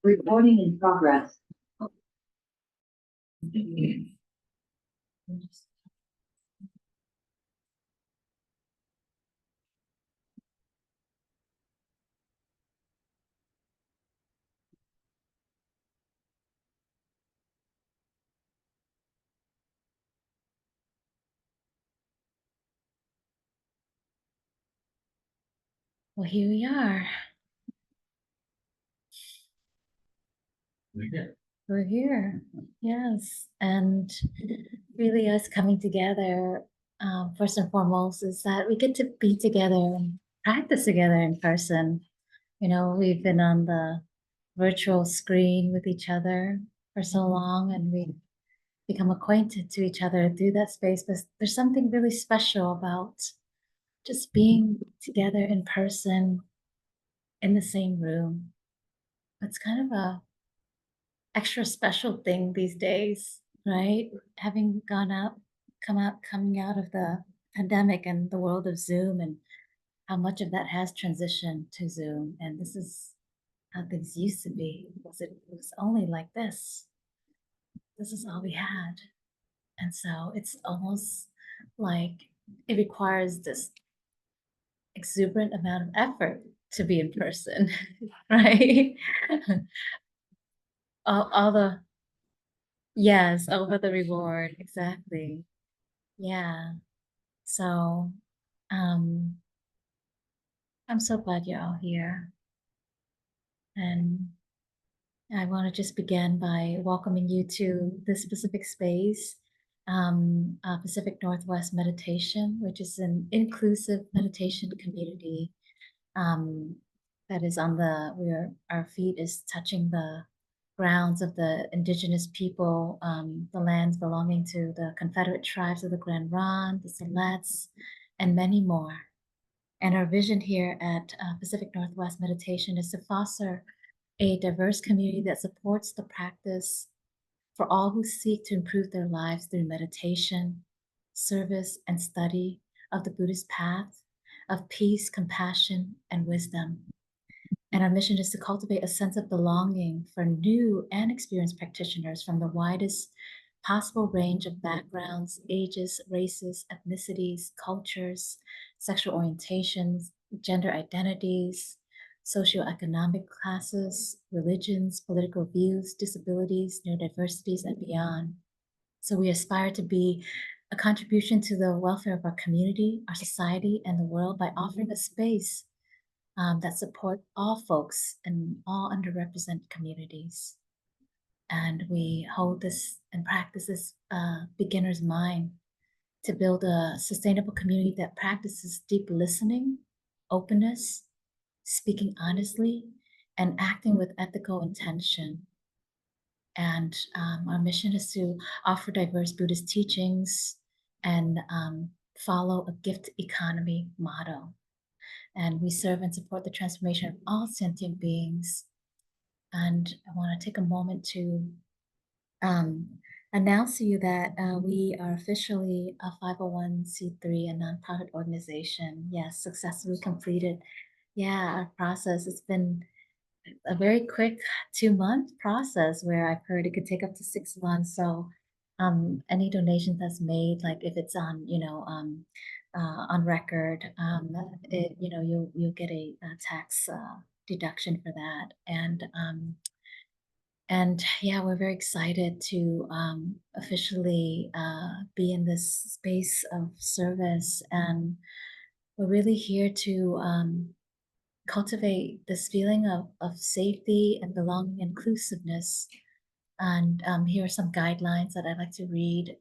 Recording in progress. Well, here we are. We're here. Yes. And really, us coming together, first and foremost, is that we get to be together and practice together in person. You know, we've been on the virtual screen with each other for so long, and we've become acquainted to each other through that space. But there's something really special about just being together in person in the same room. It's kind of a extra special thing these days, right? Having coming out of the pandemic and the world of Zoom and how much of that has transitioned to Zoom. And this is how things used to be. It was only like this. This is all we had. And so it's almost like it requires this exuberant amount of effort to be in person, right? all the yes, over the reward, exactly. Yeah. So, um, I'm so glad you're all here. And I want to just begin by welcoming you to this specific space, Pacific Northwest Meditation, which is an inclusive meditation community um, that is on where our feet is touching the grounds of the indigenous people, the lands belonging to the Confederate tribes of the Grand Ronde, the Siletz, and many more. And our vision here at Pacific Northwest Meditation is to foster a diverse community that supports the practice for all who seek to improve their lives through meditation, service, and study of the Buddhist path of peace, compassion, and wisdom. And our mission is to cultivate a sense of belonging for new and experienced practitioners from the widest possible range of backgrounds, ages, races, ethnicities, cultures, sexual orientations, gender identities, socioeconomic classes, religions, political views, disabilities, neurodiversities, and beyond. So we aspire to be a contribution to the welfare of our community, our society, and the world by offering a space that support all folks in all underrepresented communities. And we hold this and practice this beginner's mind to build a sustainable community that practices deep listening, openness, speaking honestly, and acting with ethical intention. And our mission is to offer diverse Buddhist teachings and follow a gift economy model. And we serve and support the transformation of all sentient beings. And I want to take a moment to um, announce to you that we are officially a 501c3, a nonprofit organization. Yes, successfully completed. Yeah, our process. It's been a very quick 2-month process where I've heard it could take up to 6 months. So any donation that's made, like if it's on record, you'll get a tax deduction for that. And yeah, we're very excited to officially be in this space of service, and we're really here to cultivate this feeling of safety and belonging, inclusiveness. And here are some guidelines that I'd like to read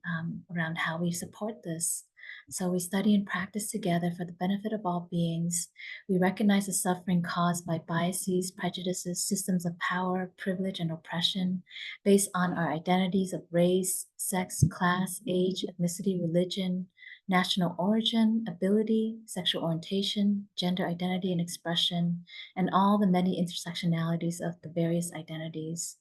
around how we support this. So we study and practice together for the benefit of all beings. We recognize the suffering caused by biases, prejudices, systems of power, privilege, and oppression based on our identities of race, sex, class, age, ethnicity, religion, national origin, ability, sexual orientation, gender identity and expression, and all the many intersectionalities of the various identities.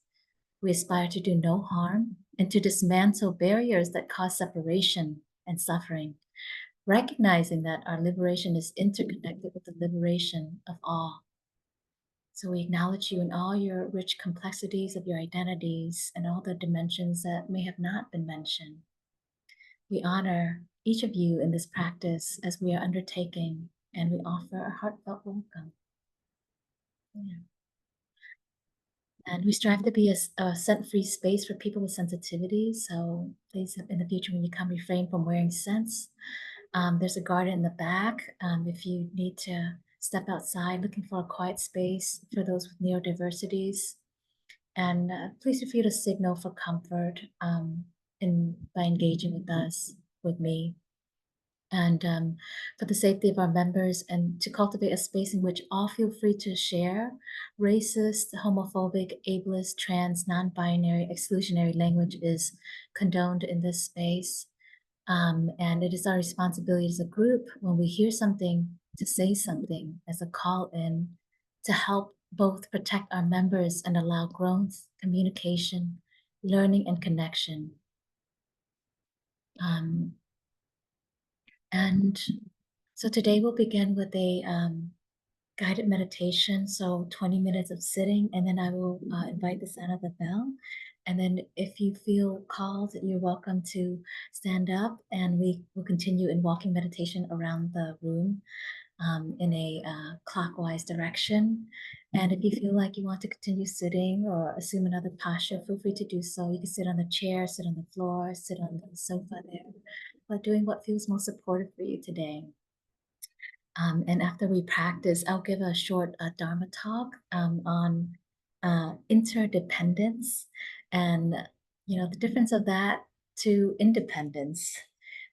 We aspire to do no harm and to dismantle barriers that cause separation and suffering, recognizing that our liberation is interconnected with the liberation of all. So we acknowledge you in all your rich complexities of your identities and all the dimensions that may have not been mentioned. We honor each of you in this practice as we are undertaking, and we offer a heartfelt welcome. Yeah. And we strive to be a scent-free space for people with sensitivity. So please, in the future, when you come, refrain from wearing scents. There's a garden in the back. If you need to step outside looking for a quiet space for those with neurodiversities. And please feel free to signal for comfort by engaging with us, with me. And for the safety of our members, and to cultivate a space in which all feel free to share. Racist, homophobic, ableist, trans, non-binary, exclusionary language is condoned in this space. And it is our responsibility as a group, when we hear something, to say something as a call in to help both protect our members and allow growth, communication, learning, and connection. And so today we'll begin with a guided meditation. So 20 minutes of sitting, and then I will invite the sound of the bell. And then if you feel called, you're welcome to stand up, and we will continue in walking meditation around the room in a clockwise direction. And if you feel like you want to continue sitting or assume another posture, feel free to do so. You can sit on the chair, sit on the floor, sit on the sofa there, but doing what feels most supportive for you today. And after we practice, I'll give a short Dharma talk on interdependence and, the difference of that to independence,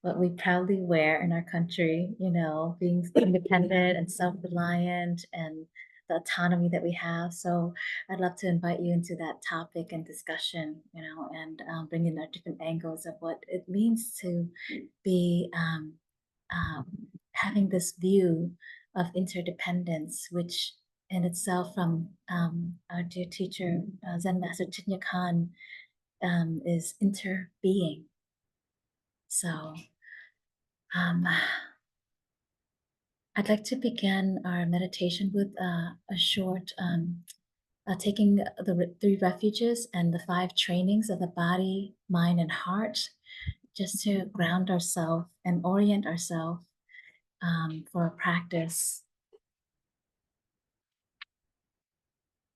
what we proudly wear in our country, being independent and self-reliant and the autonomy that we have. So I'd love to invite you into that topic and discussion, and bring in our different angles of what it means to be um, having this view of interdependence, which in itself, from our dear teacher, Zen Master Chinya Khan, is interbeing. So I'd like to begin our meditation with a short taking the 3 refuges and the 5 trainings of the body, mind, and heart, just to ground ourselves and orient ourselves for a practice.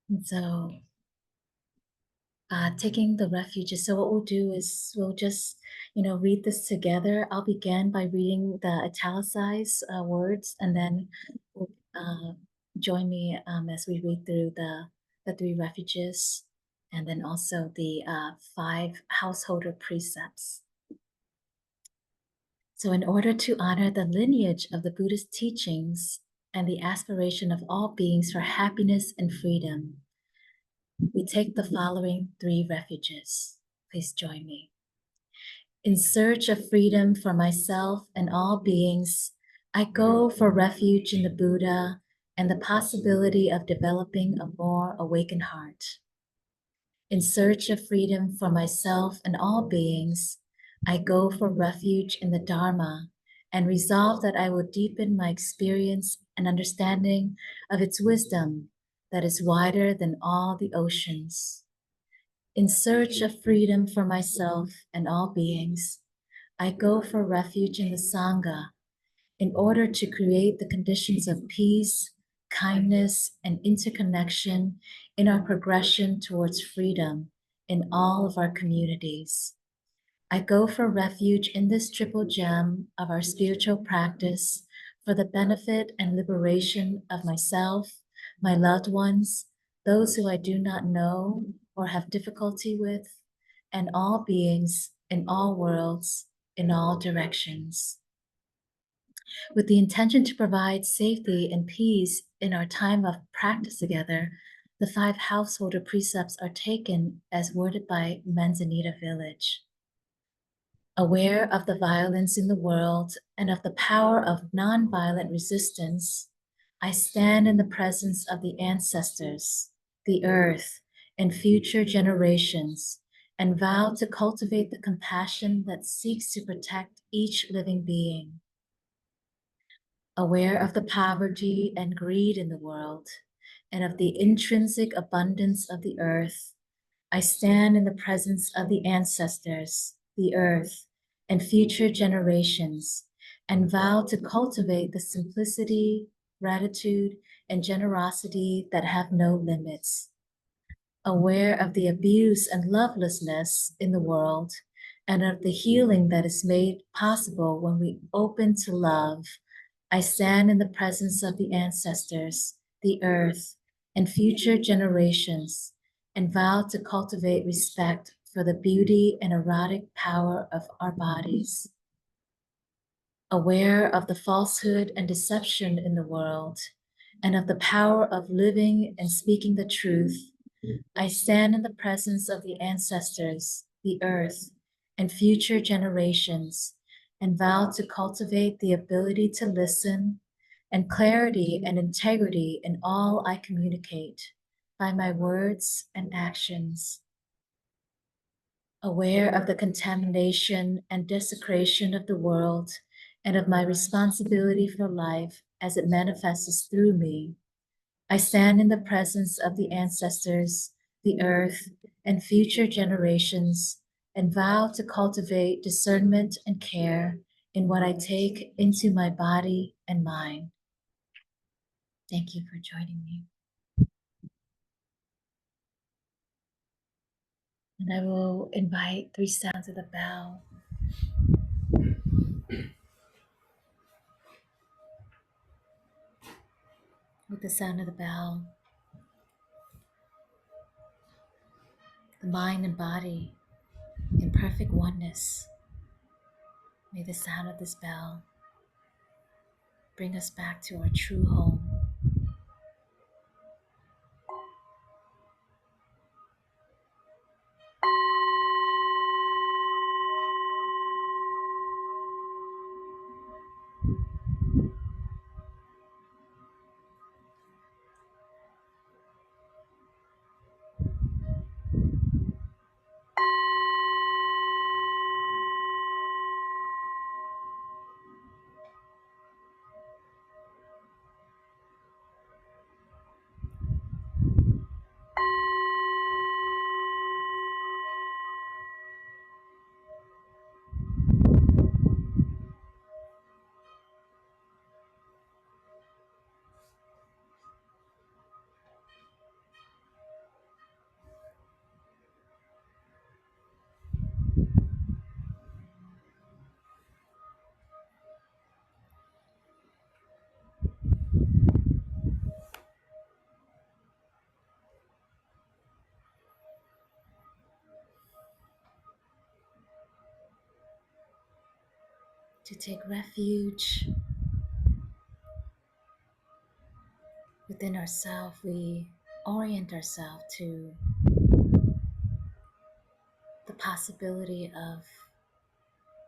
And so taking the refuges. So what we'll do is we'll just, read this together. I'll begin by reading the italicized words, and then we'll, join me as we read through the 3 refuges, and then also the 5 householder precepts. So in order to honor the lineage of the Buddhist teachings and the aspiration of all beings for happiness and freedom, we take the following 3 refuges. Please join me. In search of freedom for myself and all beings, I go for refuge in the Buddha and the possibility of developing a more awakened heart. In search of freedom for myself and all beings, I go for refuge in the Dharma and resolve that I will deepen my experience and understanding of its wisdom that is wider than all the oceans. In search of freedom for myself and all beings, I go for refuge in the Sangha in order to create the conditions of peace, kindness, and interconnection in our progression towards freedom in all of our communities. I go for refuge in this triple gem of our spiritual practice for the benefit and liberation of myself, my loved ones, those who I do not know or have difficulty with, and all beings in all worlds, in all directions. With the intention to provide safety and peace in our time of practice together, the 5 householder precepts are taken as worded by Manzanita Village. Aware of the violence in the world and of the power of nonviolent resistance, I stand in the presence of the ancestors, the earth, and future generations, and vow to cultivate the compassion that seeks to protect each living being. Aware of the poverty and greed in the world, and of the intrinsic abundance of the earth, I stand in the presence of the ancestors, the earth, and future generations, and vow to cultivate the simplicity, gratitude, and generosity that have no limits. Aware of the abuse and lovelessness in the world, and of the healing that is made possible when we open to love, I stand in the presence of the ancestors, the earth, and future generations, and vow to cultivate respect for the beauty and erotic power of our bodies. Aware of the falsehood and deception in the world, and of the power of living and speaking the truth, I stand in the presence of the ancestors, the earth, and future generations, and vow to cultivate the ability to listen and clarity and integrity in all I communicate by my words and actions. Aware of the contamination and desecration of the world and of my responsibility for life as it manifests through me, I stand in the presence of the ancestors, the earth, and future generations, and vow to cultivate discernment and care in what I take into my body and mind. Thank you for joining me. And I will invite 3 sounds of the bell. With the sound of the bell, the mind and body in perfect oneness. May the sound of this bell bring us back to our true home. To take refuge within ourselves, we orient ourselves to the possibility of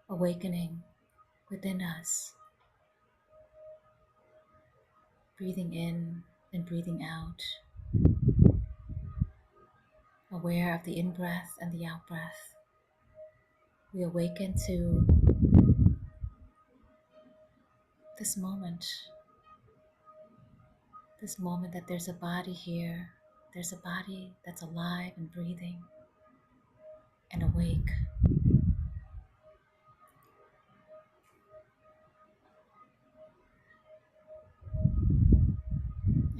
awakening within us, breathing in and breathing out, aware of the in-breath and the out-breath. We awaken to this moment that there's a body here, there's a body that's alive and breathing and awake.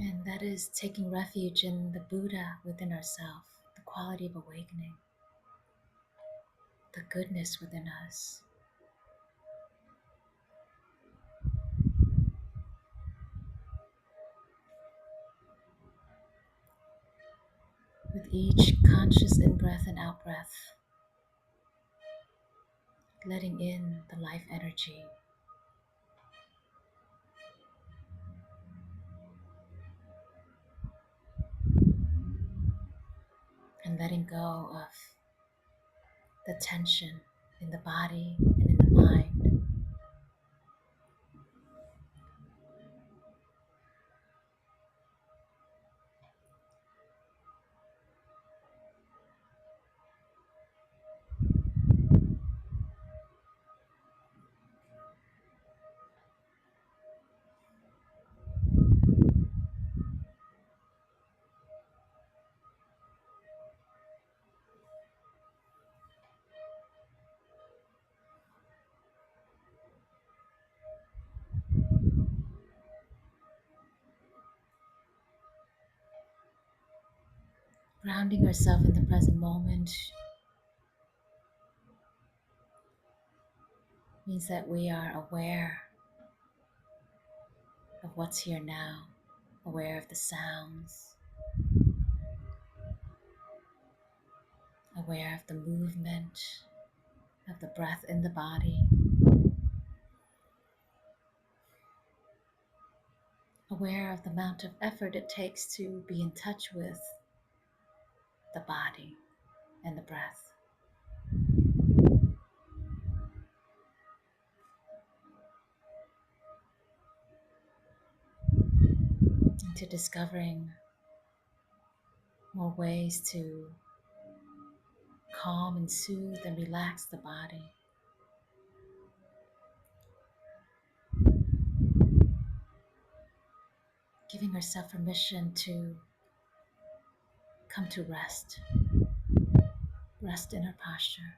And that is taking refuge in the Buddha within ourselves, the quality of awakening, the goodness within us. With each conscious in-breath and out-breath, letting in the life energy, and letting go of the tension in the body and in the mind. Grounding yourself in the present moment means that we are aware of what's here now, aware of the sounds, aware of the movement of the breath in the body, aware of the amount of effort it takes to be in touch with the body and the breath, into discovering more ways to calm and soothe and relax the body. Giving yourself permission to come to rest, rest in our posture.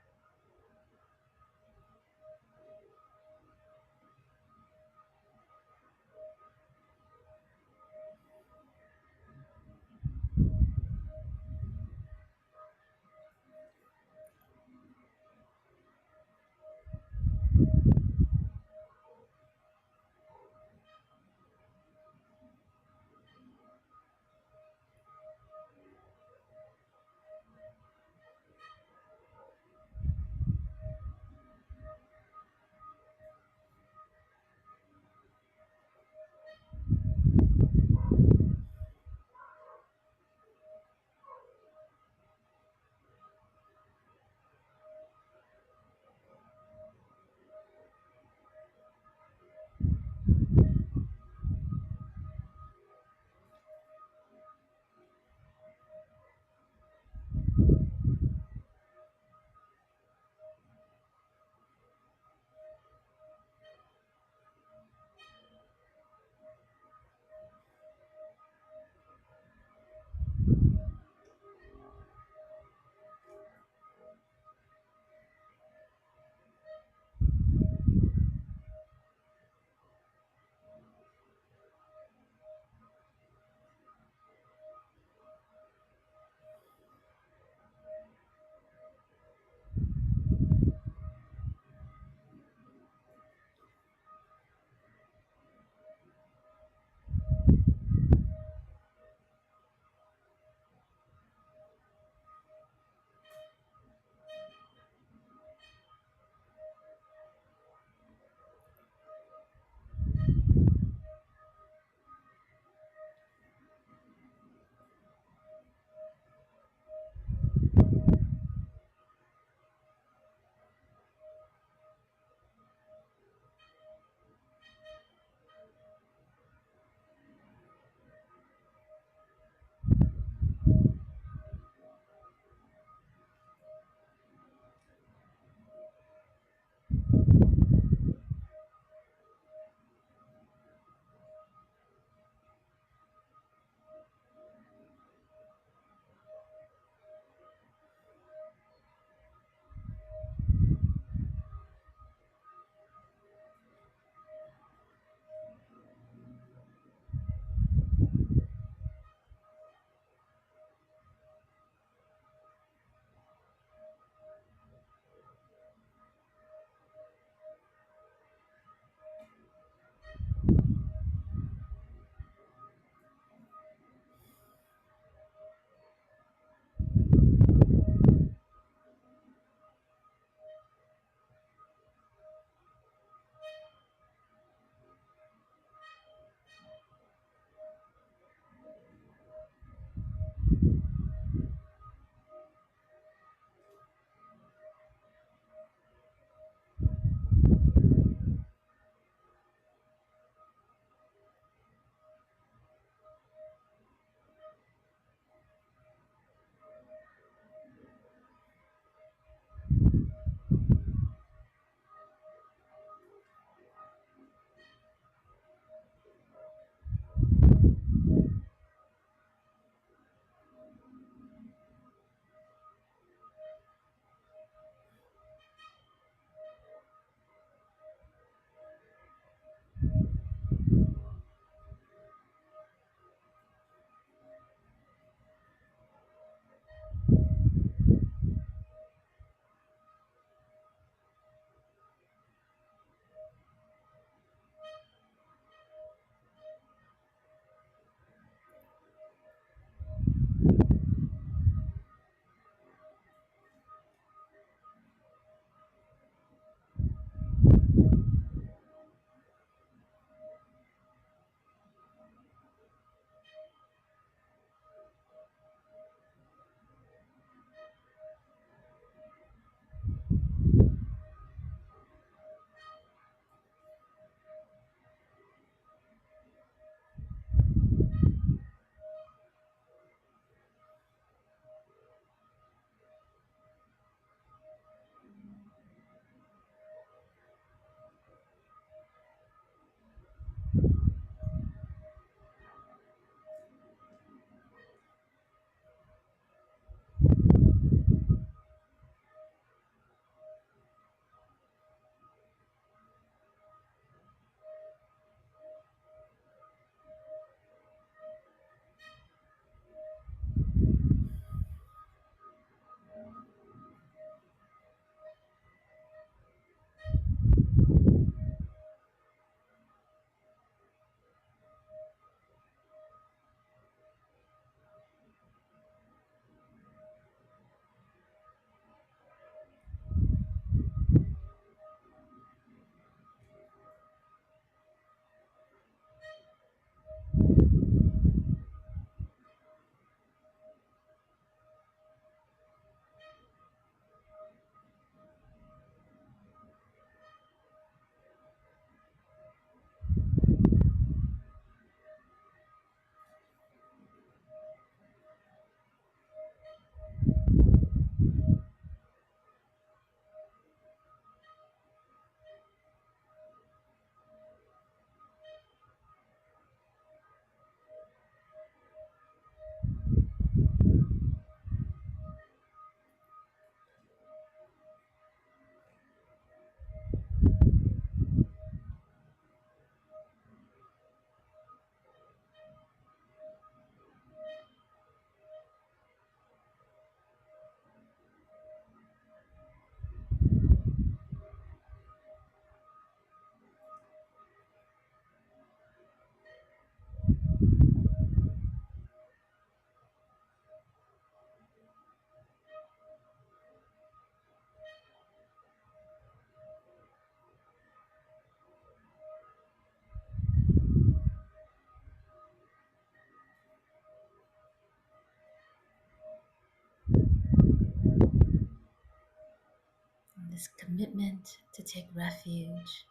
this commitment to take refuge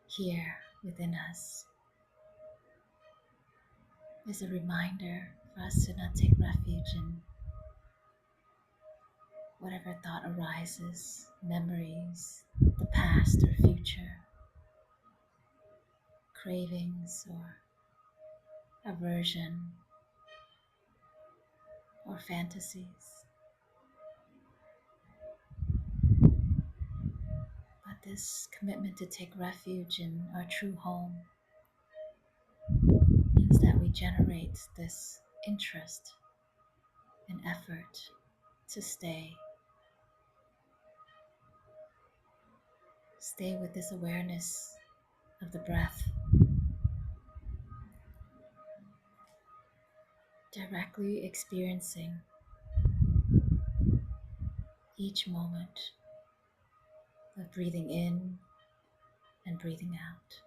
here within us is a reminder for us to not take refuge in whatever thought arises, memories, the past or future, cravings or aversion or fantasies. But this commitment to take refuge in our true home means that we generate this interest and effort to stay with this awareness of the breath, directly experiencing each moment of breathing in and breathing out.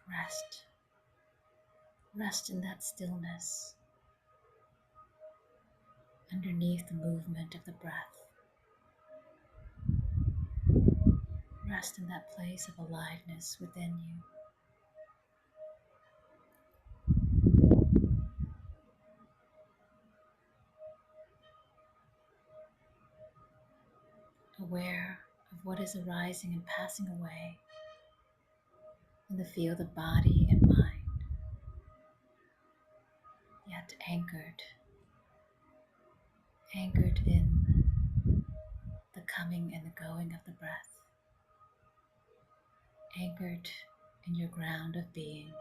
Rest. Rest in that stillness, underneath the movement of the breath. Rest in that place of aliveness within you. Aware of what is arising and passing away in the field of body and mind, yet anchored anchored in the coming and the going of the breath, anchored in your ground of being.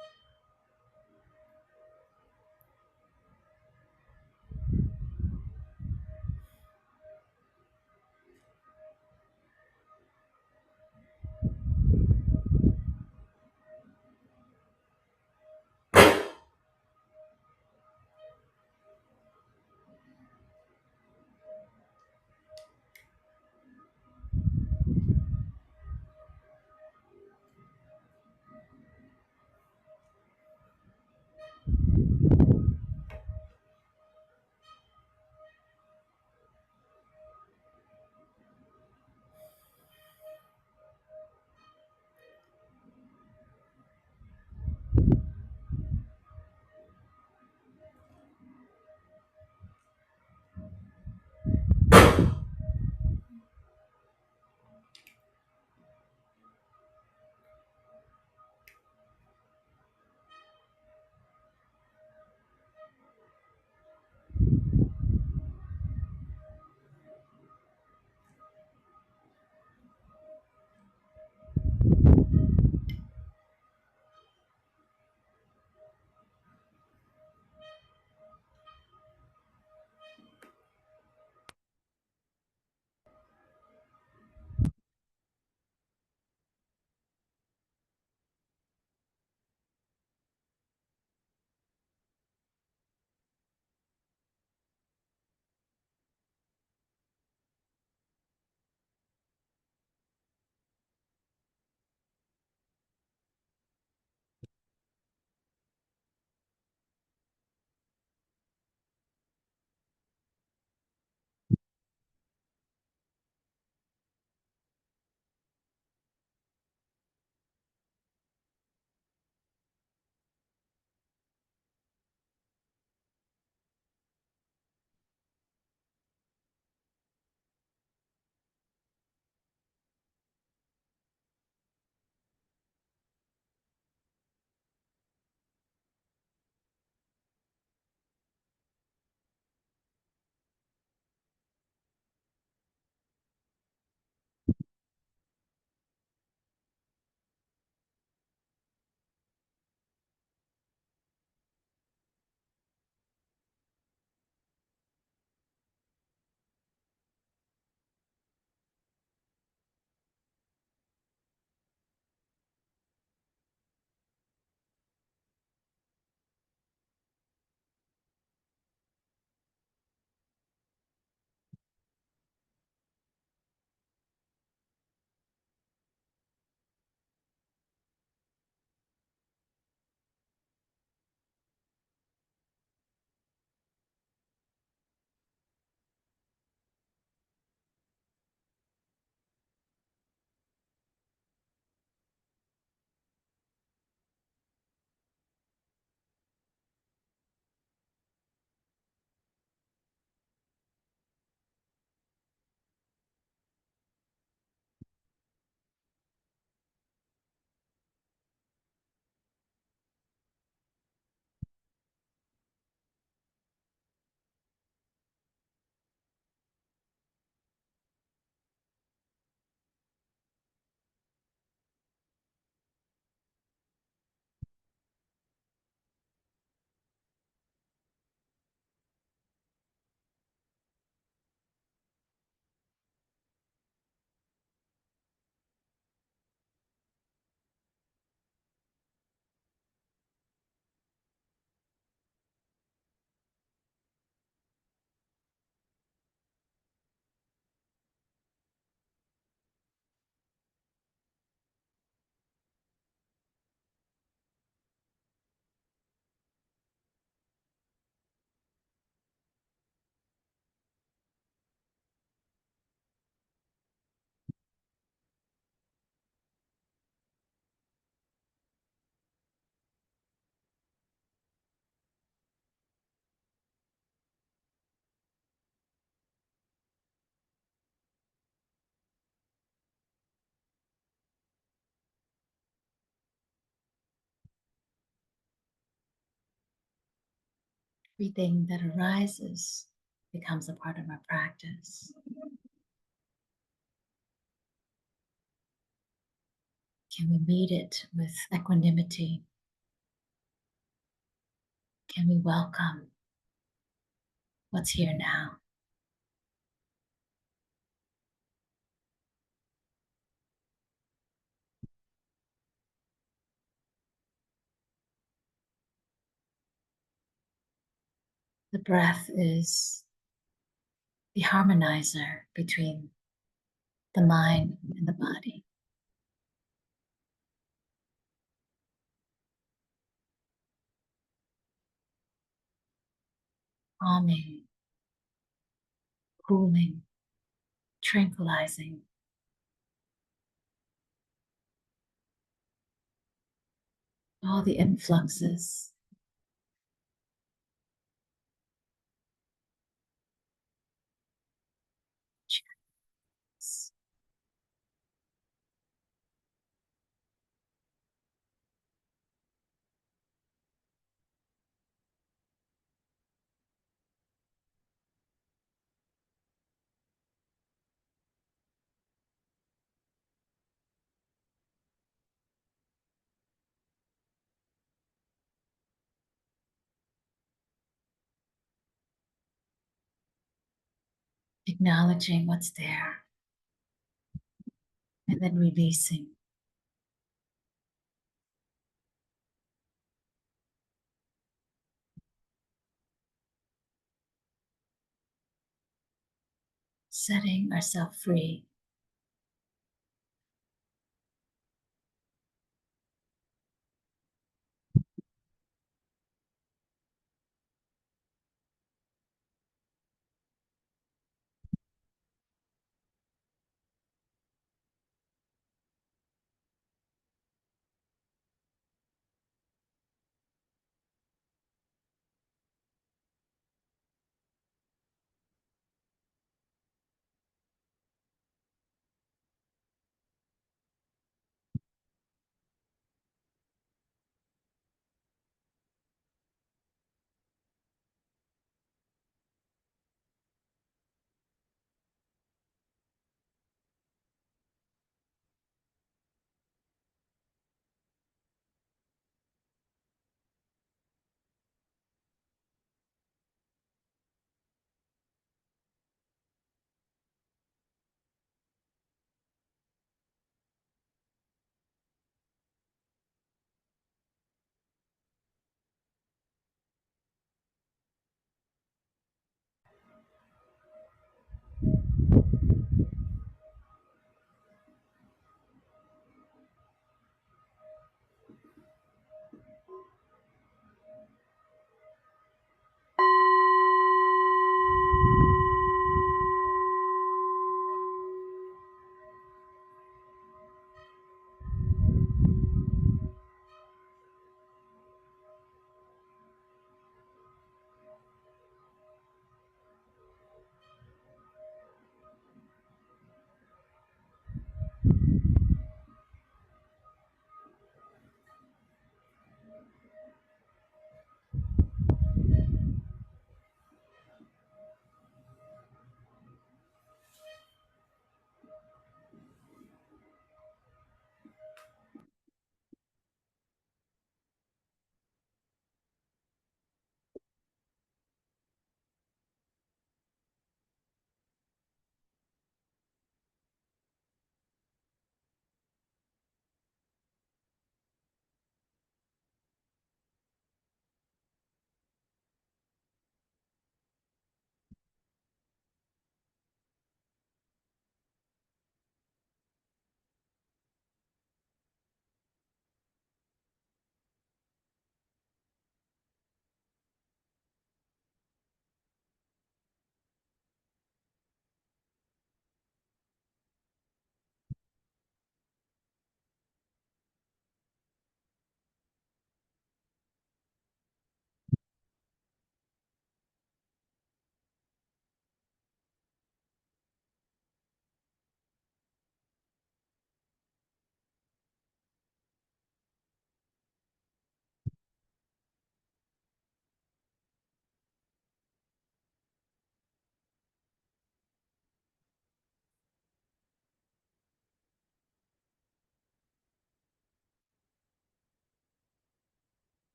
Everything that arises becomes a part of our practice. Can we meet it with equanimity? Can we welcome what's here now? The breath is the harmonizer between the mind and the body. Calming, cooling, tranquilizing. All the influxes, acknowledging what's there, and then releasing. Setting ourselves free.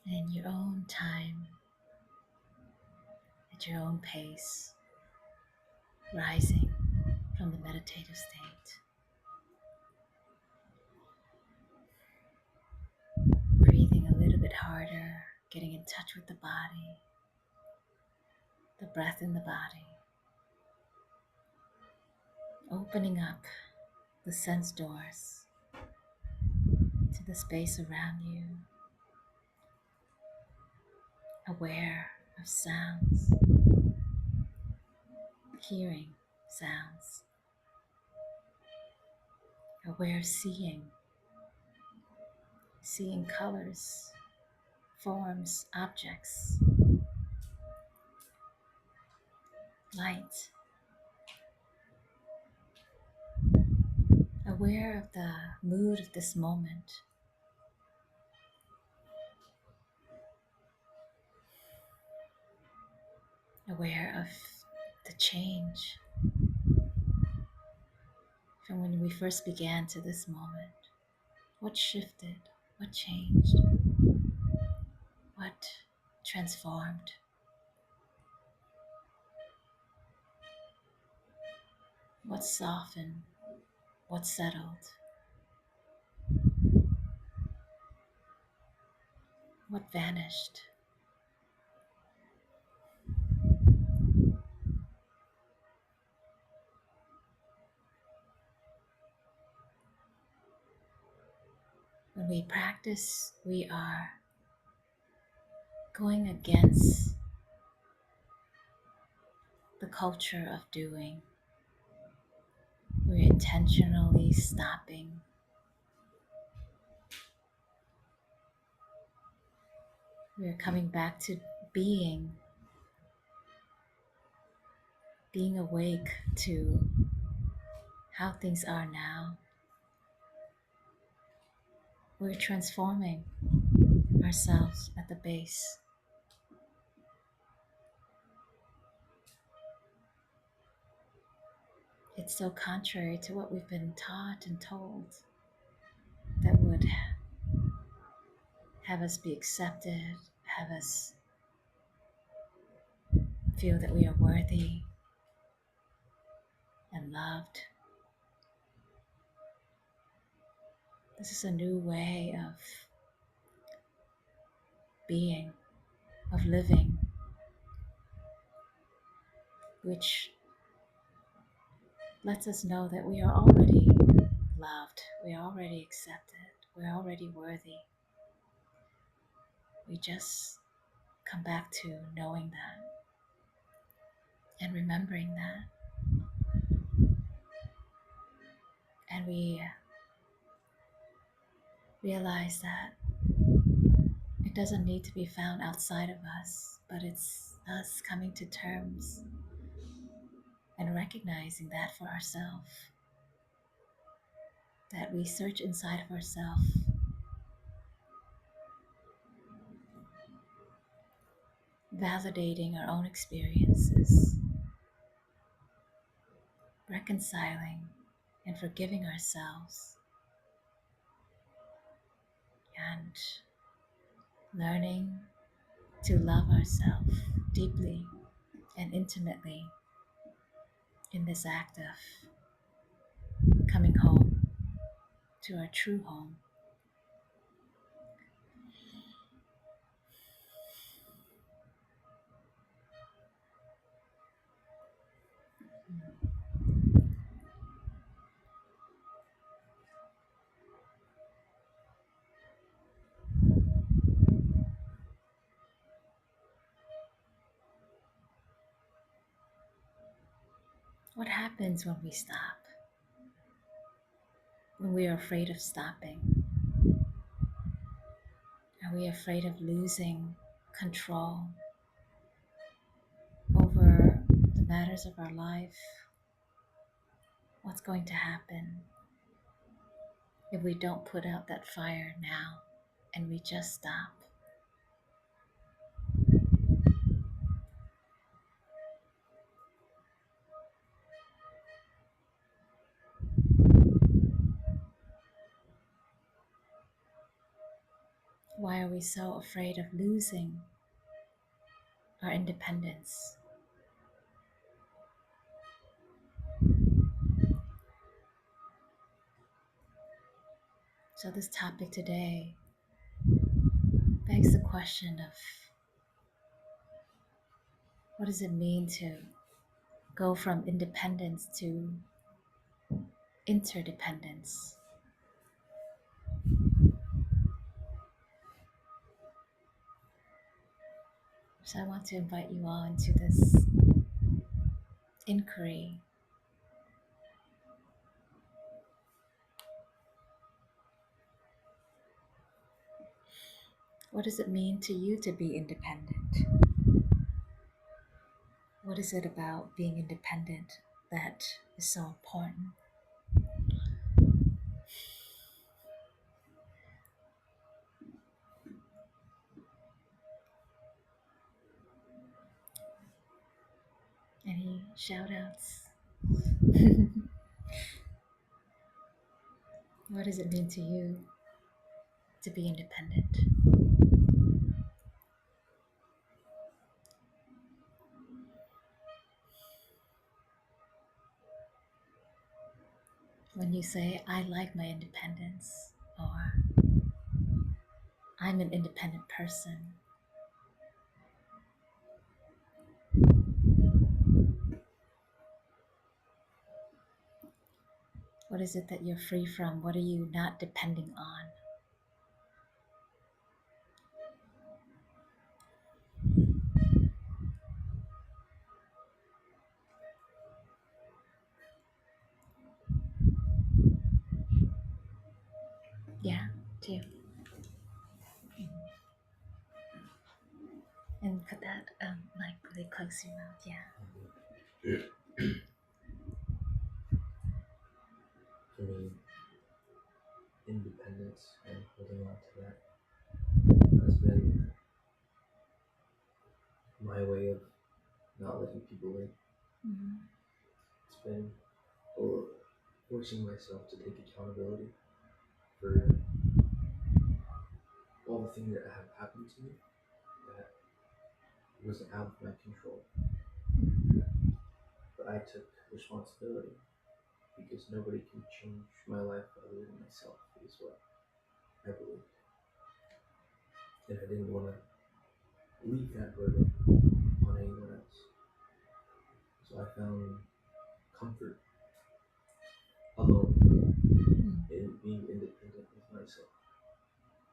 in your own time, at your own pace, rising from the meditative state. Breathing a little bit harder, getting in touch with the body, the breath in the body, opening up the sense doors to the space around you, aware of sounds, hearing sounds, aware of seeing colors, forms, objects, light, aware of the mood of this moment, aware of the change from when we first began to this moment. What shifted? What changed? What transformed? What softened? What settled? What vanished? When we practice, we are going against the culture of doing. We're intentionally stopping. We're coming back to being awake to how things are now. We're transforming ourselves at the base. It's so contrary to what we've been taught and told that would have us be accepted, have us feel that we are worthy and loved. This is a new way of being, of living, which lets us know that we are already loved, we are already accepted, we're already worthy. We just come back to knowing that and remembering that. And we realize that it doesn't need to be found outside of us, but it's us coming to terms and recognizing that for ourselves, that we search inside of ourselves, validating our own experiences, reconciling and forgiving ourselves, and learning to love ourselves deeply and intimately in this act of coming home to our true home. What happens when we stop? When we are afraid of stopping? Are we afraid of losing control over the matters of our life? What's going to happen if we don't put out that fire now and we just stop? Why are we so afraid of losing our independence? So this topic today begs the question of what does it mean to go from independence to interdependence? So I want to invite you all into this inquiry. What does it mean to you to be independent? What is it about being independent that is so important? Any shout outs? What does it mean to you to be independent? When you say, I like my independence, or I'm an independent person, what is it that you're free from? What are you not depending on? Yeah, do. And put that like really close to your mouth. Yeah. For me, independence and holding on to that has been my way of not letting people in. Mm-hmm. It's been forcing myself to take accountability for all the things that have happened to me that wasn't out of my control. But I took responsibility because nobody can change my life other than myself, is what I believe. And I didn't want to leave that burden on anyone else. So I found comfort alone in being independent with myself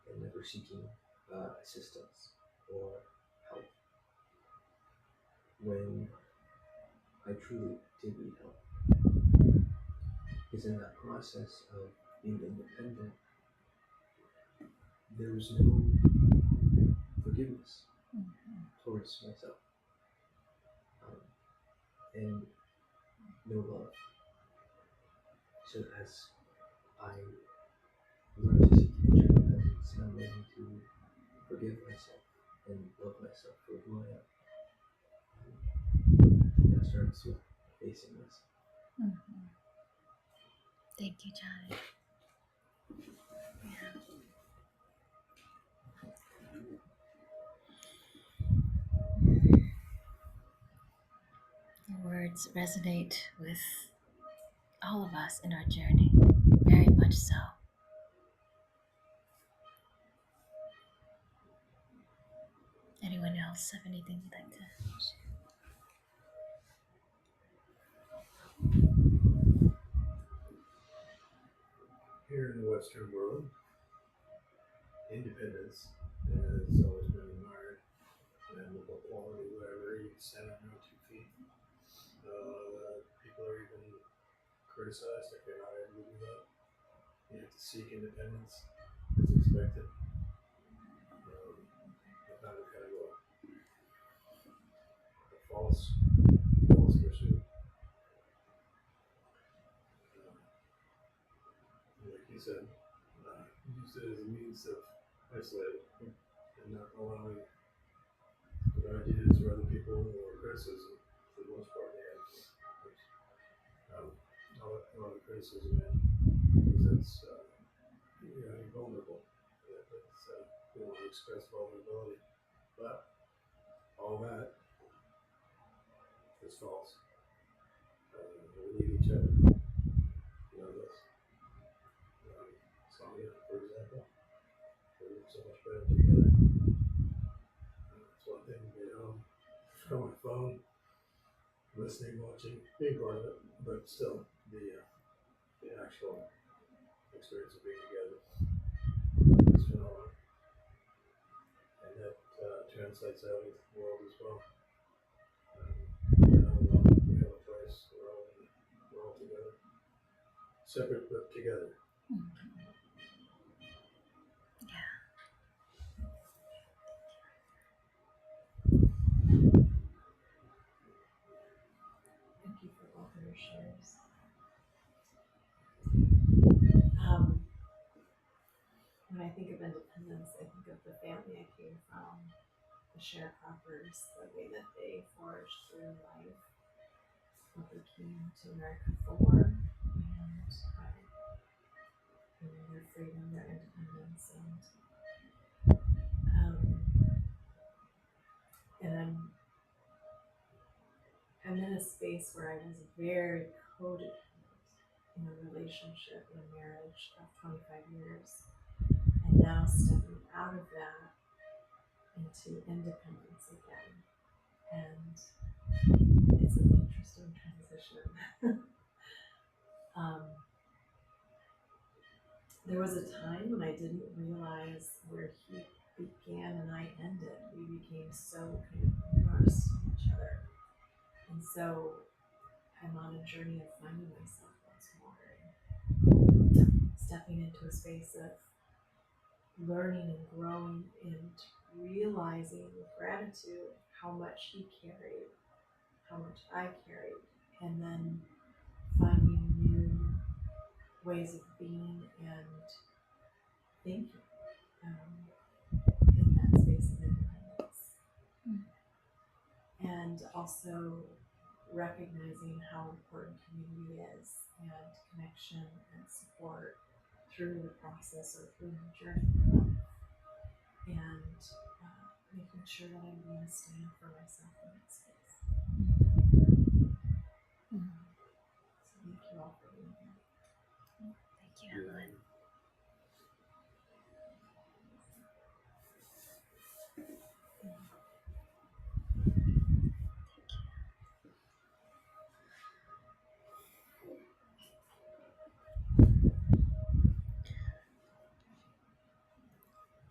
and never seeking assistance or help when I truly did need help. Because in that process of being independent, there was no forgiveness towards myself and no love. So as I learned to seek interdependence, I'm learning to forgive myself and love myself for who I am. And that starts with facing myself. Mm-hmm. Thank you, Johnny. Yeah. Your words resonate with all of us in our journey, very much so. Anyone else have anything you'd like to share? Here in the Western world, independence has always been admired and equality, wherever you can stand on your own 2 feet. People are even criticized if you're not able to do that. You have to seek independence. It's expected. I found it kind of a false pursuit. Like you said, used it as a means of isolating and not allowing their ideas or other people or criticism. For the most part, they have a lot of criticism in because it's you're vulnerable. It's we want to express vulnerability. But all that is false. We need each other. You know this. So yeah, for example, we look so much better together. It's one thing to be home from my phone, listening, watching, being part of it, but still the actual experience of being together is phenomenal. And that translates out into the world as well. We have a place, we're all together. Separate but together. Thank you for both of your shares. When I think of independence, I think of the family I came from, the sharecroppers, the way that they foraged through life, what they came to America for, and their freedom, their independence, and I'm in a space where I was very codependent in a relationship, in a marriage of 25 years, and now stepping out of that into independence again. And it's an interesting transition. There was a time when I didn't realize where he began and I ended. We became so kind of immersed in each other. And so I'm on a journey of finding myself once more and stepping into a space of learning and growing and realizing with gratitude how much he carried, how much I carried, and then finding new ways of being and thinking in that space of independence. And also recognizing how important community is and connection and support through the process or through the journey of life. And making sure that I'm going to stand for myself in that space. So thank you all for being here. Thank you, Evelyn.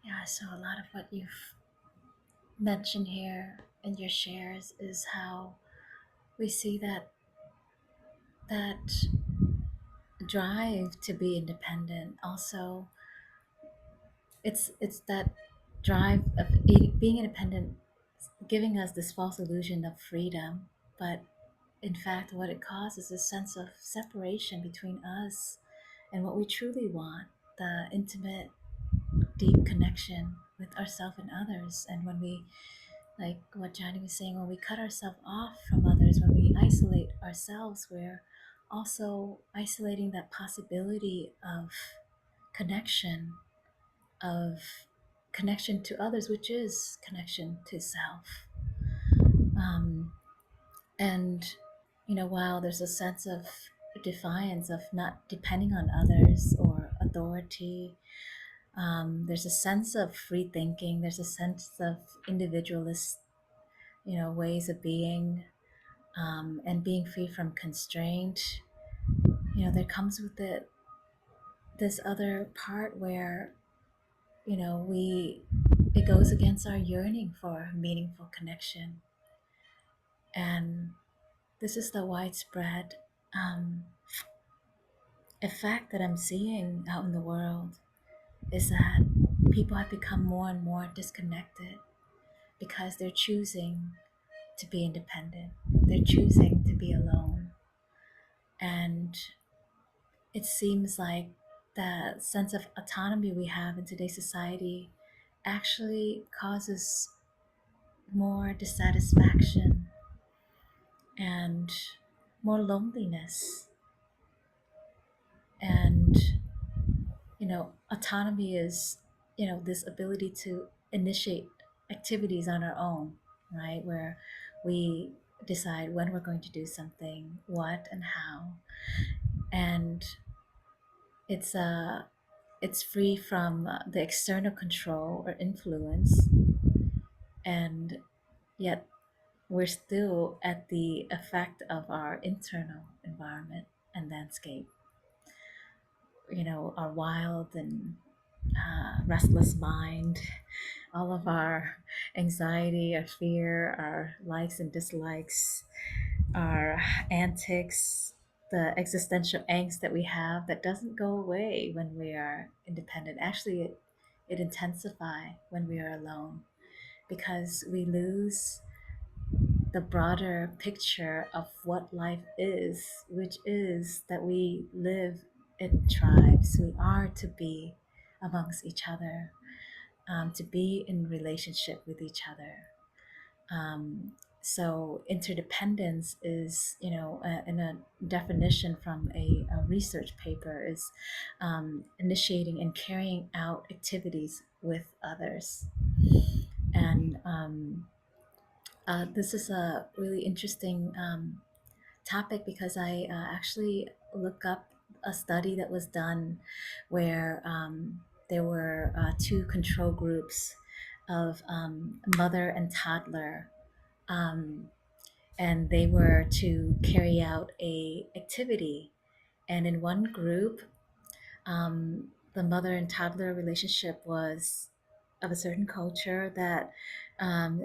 Yeah, so a lot of what you've mentioned here in your shares is how we see that drive to be independent. Also, it's that drive of being independent, giving us this false illusion of freedom, but in fact, what it causes is a sense of separation between us and what we truly want, the intimate, deep connection with ourselves and others. And when we, like what Johnny was saying, when we cut ourselves off from others, when we isolate ourselves, we're also isolating that possibility of connection, of connection to others, which is connection to self. And while there's a sense of defiance of not depending on others or authority, there's a sense of free thinking. There's a sense of individualist, ways of being, and being free from constraint. There comes with it this other part where, it goes against our yearning for meaningful connection. And this is the widespread effect that I'm seeing out in the world, is that people have become more and more disconnected because they're choosing to be independent. They're choosing to be alone. And it seems like the sense of autonomy we have in today's society actually causes more dissatisfaction and more loneliness. And autonomy is this ability to initiate activities on our own, right? Where we decide when we're going to do something, what and how, and it's free from the external control or influence, and yet we're still at the effect of our internal environment and landscape. Our wild and restless mind, all of our anxiety, our fear, our likes and dislikes, our antics, the existential angst that we have that doesn't go away when we are independent. Actually, it intensifies when we are alone because we lose the broader picture of what life is, which is that we live in tribes. We are to be amongst each other, to be in relationship with each other. So interdependence is, in a definition from a research paper, is initiating and carrying out activities with others. And this is a really interesting topic because I actually look up a study that was done where there were two control groups of mother and toddler, um, and they were to carry out a activity. And in one group, the mother and toddler relationship was of a certain culture that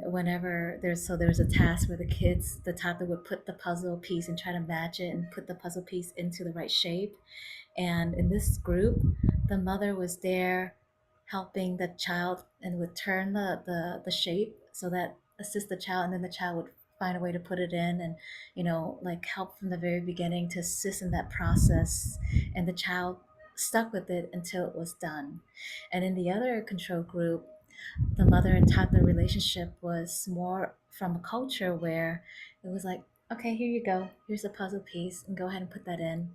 whenever there's a task where the toddler would put the puzzle piece and try to match it and put the puzzle piece into the right shape. And in this group, the mother was there helping the child and would turn the shape so that assist the child, and then the child would find a way to put it in, and like help from the very beginning to assist in that process, and the child stuck with it until it was done. And in the other control group, the mother and toddler relationship was more from a culture where it was like, okay, here you go, here's a puzzle piece, and go ahead and put that in.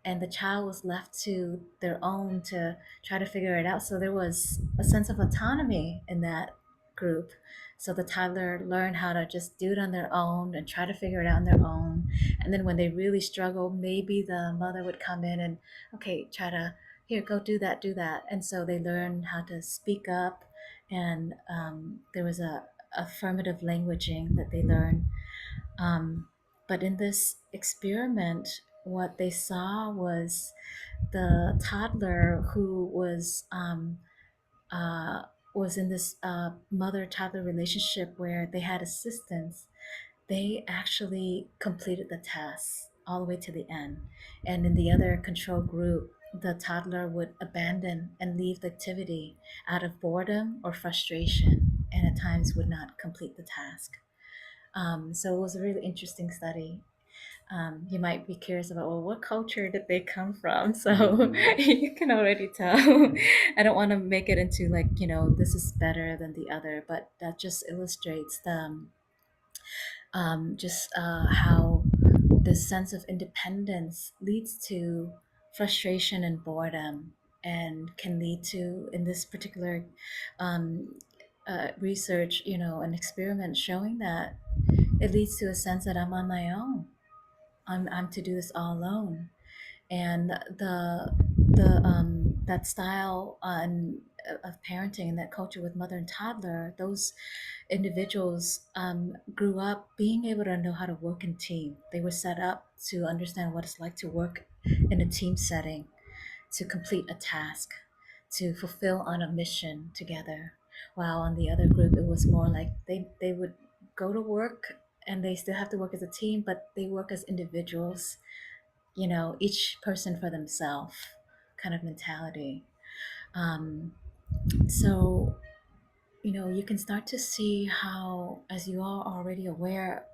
And the child was left to their own to try to figure it out. So there was a sense of autonomy in that group. So the toddler learned how to just do it on their own and try to figure it out on their own. And then when they really struggle, maybe the mother would come in and, okay, try to, here, go do that, do that. And so they learned how to speak up. And there was a affirmative languaging that they learned. But in this experiment, what they saw was the toddler who was in this mother-toddler relationship where they had assistance. They actually completed the task all the way to the end. And in the other control group, the toddler would abandon and leave the activity out of boredom or frustration, and at times would not complete the task. So it was a really interesting study. You might be curious about, well, what culture did they come from? So you can already tell. I don't want to make it into like, this is better than the other, but that just illustrates just how this sense of independence leads to frustration and boredom, and can lead to, in this particular um, research, an experiment showing that it leads to a sense that I'm on my own. I'm to do this all alone. And that style of parenting and that culture with mother and toddler, those individuals grew up being able to know how to work in team. They were set up to understand what it's like to work in a team setting, to complete a task, to fulfill on a mission together. While on the other group, it was more like they would go to work and they still have to work as a team, but they work as individuals, each person for themselves kind of mentality. Um, so, you can start to see how, as you are already aware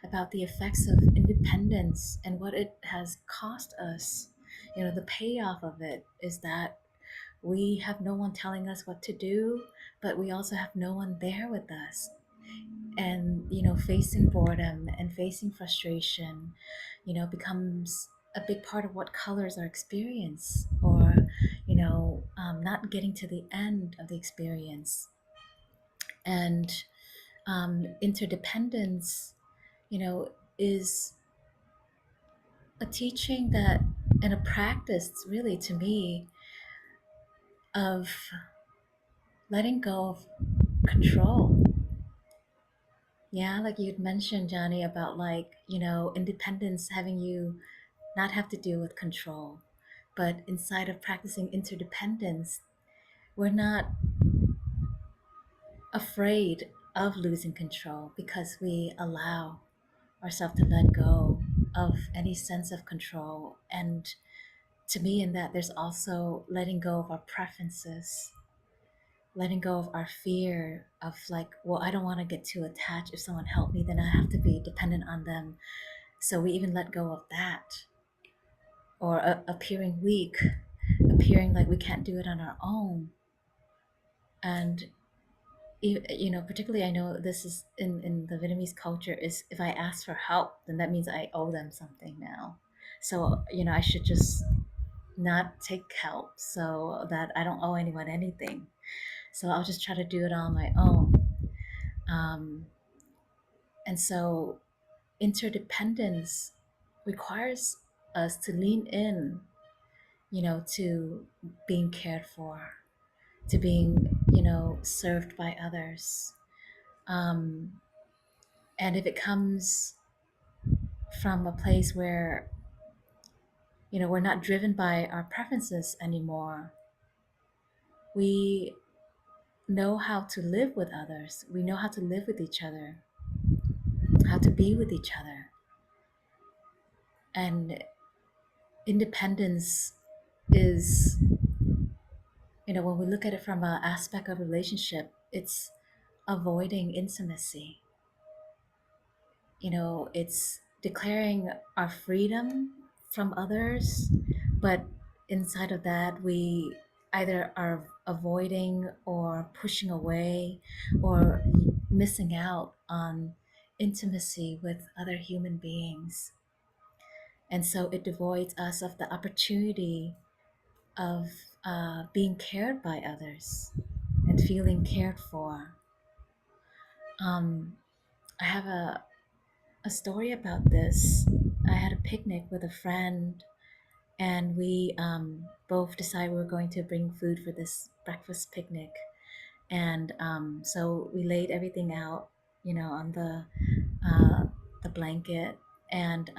about the effects of independence and what it has cost us, the payoff of it is that we have no one telling us what to do, but we also have no one there with us. And facing boredom and facing frustration becomes a big part of what colors our experience, or not getting to the end of the experience. And interdependence, is a teaching that, and a practice, really, to me, of letting go of control. Yeah, like you'd mentioned, Johnny, about independence having you not have to deal with control. But inside of practicing interdependence, we're not afraid of losing control because we allow ourselves to let go of any sense of control. And to me, in that, there's also letting go of our preferences, letting go of our fear of well, I don't want to get too attached. If someone helped me, then I have to be dependent on them. So we even let go of that, or appearing weak, appearing like we can't do it on our own. And particularly, I know this is in the Vietnamese culture, is if I ask for help, then that means I owe them something now. So I should just not take help so that I don't owe anyone anything. So I'll just try to do it on my own. And so interdependence requires us to lean in, to being cared for, to being, served by others. And if it comes from a place where, we're not driven by our preferences anymore, we know how to live with others. We know how to live with each other, how to be with each other. And independence is, when we look at it from an aspect of relationship, it's avoiding intimacy. It's declaring our freedom from others, but inside of that, we either are avoiding or pushing away or missing out on intimacy with other human beings. And so it devoids us of the opportunity of being cared by others and feeling cared for. I have a story about this. I had a picnic with a friend, and we both decided we were going to bring food for this breakfast picnic. And so we laid everything out, on the blanket, and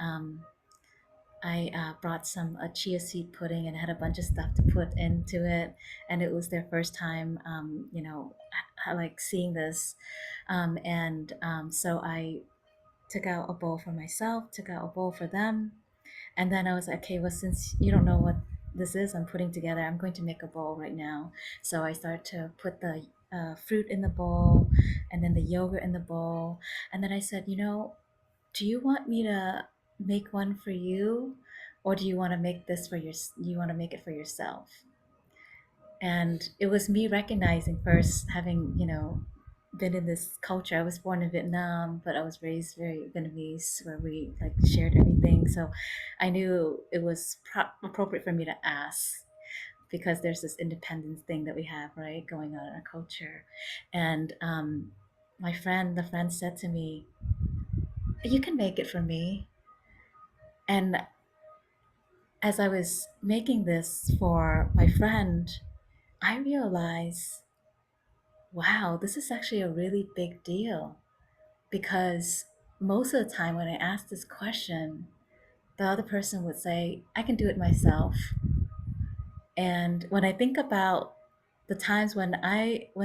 I brought some chia seed pudding and had a bunch of stuff to put into it. And it was their first time, like seeing this. And so I took out a bowl for myself, took out a bowl for them. And then I was like, okay, well, since you don't know what this is I'm putting together, I'm going to make a bowl right now. So I started to put the fruit in the bowl and then the yogurt in the bowl. And then I said, do you want me to make one for you? Or do you want to make this you want to make it for yourself? And it was me recognizing first, having, been in this culture. I was born in Vietnam, but I was raised very Vietnamese, where we shared everything. So I knew it was appropriate for me to ask, because there's this independence thing that we have, right, going on in our culture. And the friend said to me, "You can make it for me." And as I was making this for my friend, I realized, wow, this is actually a really big deal, because most of the time when I ask this question, the other person would say, I can do it myself. And when I think about the times when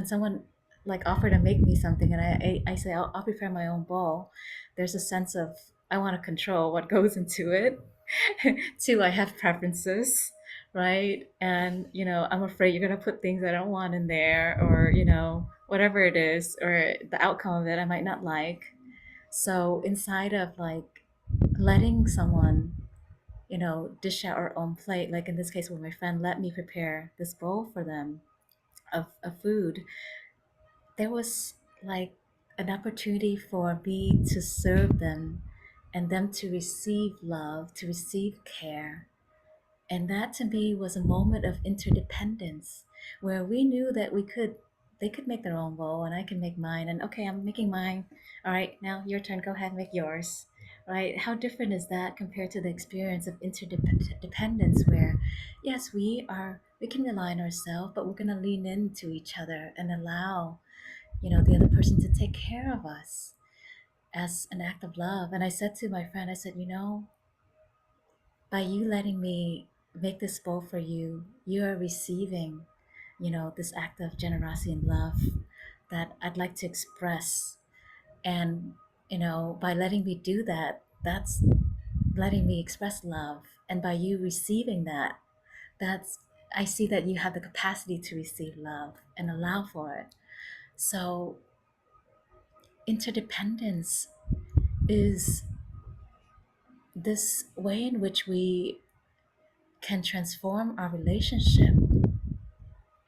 someone offer to make me something, and I say, I'll prepare my own bowl, there's a sense of, I want to control what goes into it. Two, I have preferences, right? And I'm afraid you're gonna put things I don't want in there, or whatever it is, or the outcome of it I might not like. So inside of letting someone dish out our own plate, like in this case where my friend let me prepare this bowl for them of food, there was an opportunity for me to serve them and them to receive love, to receive care, And that to me was a moment of interdependence where we knew that they could make their own bowl and I can make mine. And okay, I'm making mine. All right, now your turn. Go ahead, make yours. Right? How different is that compared to the experience of interdependence where, yes, we can rely on ourselves, but we're going to lean into each other and allow, the other person to take care of us as an act of love. And I said to my friend, I said, by you letting me make this bowl for you, you are receiving, this act of generosity and love that I'd like to express. And, by letting me do that, that's letting me express love. And by you receiving that, that's, I see that you have the capacity to receive love and allow for it. So, interdependence is this way in which we can transform our relationship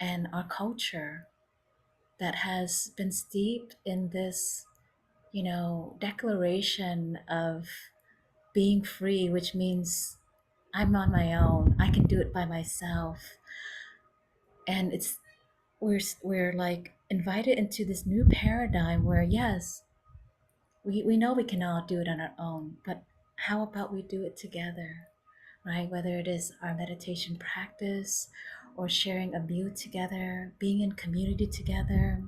and our culture that has been steeped in this, declaration of being free, which means I'm on my own. I can do it by myself. And we're like invited into this new paradigm where yes, we know we can all do it on our own, but how about we do it together? Right? Whether it is our meditation practice or sharing a meal together, being in community together.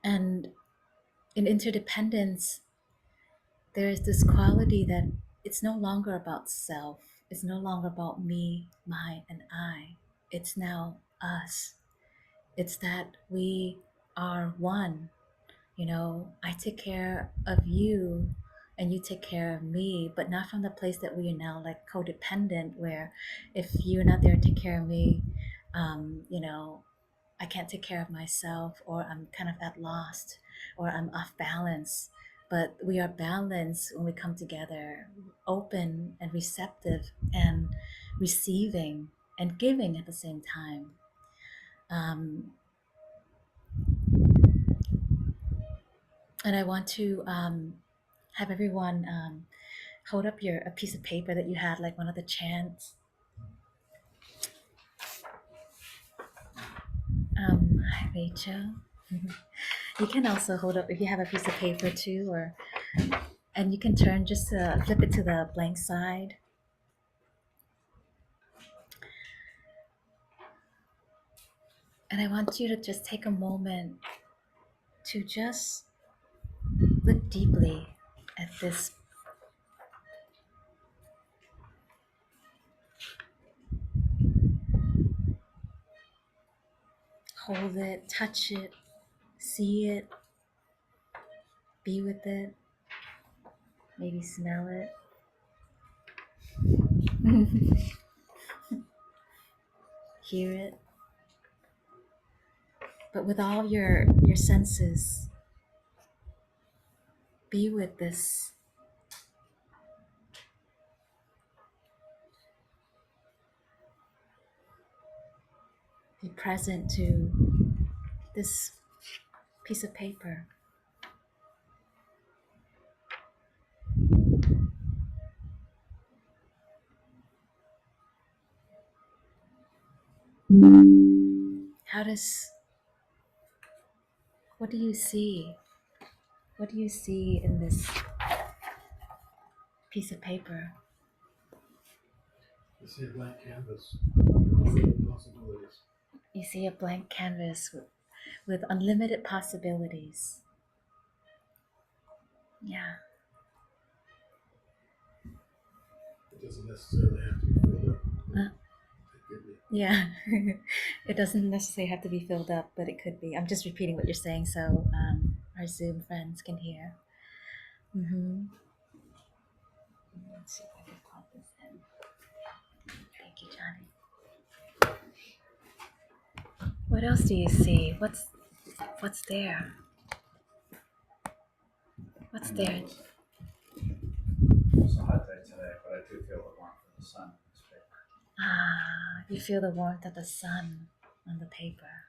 And in interdependence, there is this quality that it's no longer about self. It's no longer about me, my, and I. It's now us. It's that we are one. I take care of you and you take care of me, but not from the place that we are now like codependent, where if you're not there to take care of me, I can't take care of myself, or I'm kind of at lost, or I'm off balance. But we are balanced when we come together, open and receptive and receiving and giving at the same time. And I want to have everyone hold up a piece of paper that you had, like one of the chants. Hi, Rachel. You can also hold up if you have a piece of paper too, and you can turn just to flip it to the blank side. And I want you to just take a moment to just look deeply at this. Hold it, touch it, see it, be with it, maybe smell it. Hear it. But with all your senses, be with this. Be present to this piece of paper. What do you see? What do you see in this piece of paper? You see a blank canvas, unlimited possibilities. You see a blank canvas with unlimited possibilities. Yeah. It doesn't necessarily have to be filled up. It could be. Yeah. It doesn't necessarily have to be filled up, but it could be. I'm just repeating what you're saying so our Zoom friends can hear. Let's see if I can plug this in. Thank you, Johnny. What else do you see? What's there? What's there? It's a hot day today, but I do feel the warmth of the sun in this paper. Ah, you feel the warmth of the sun on the paper.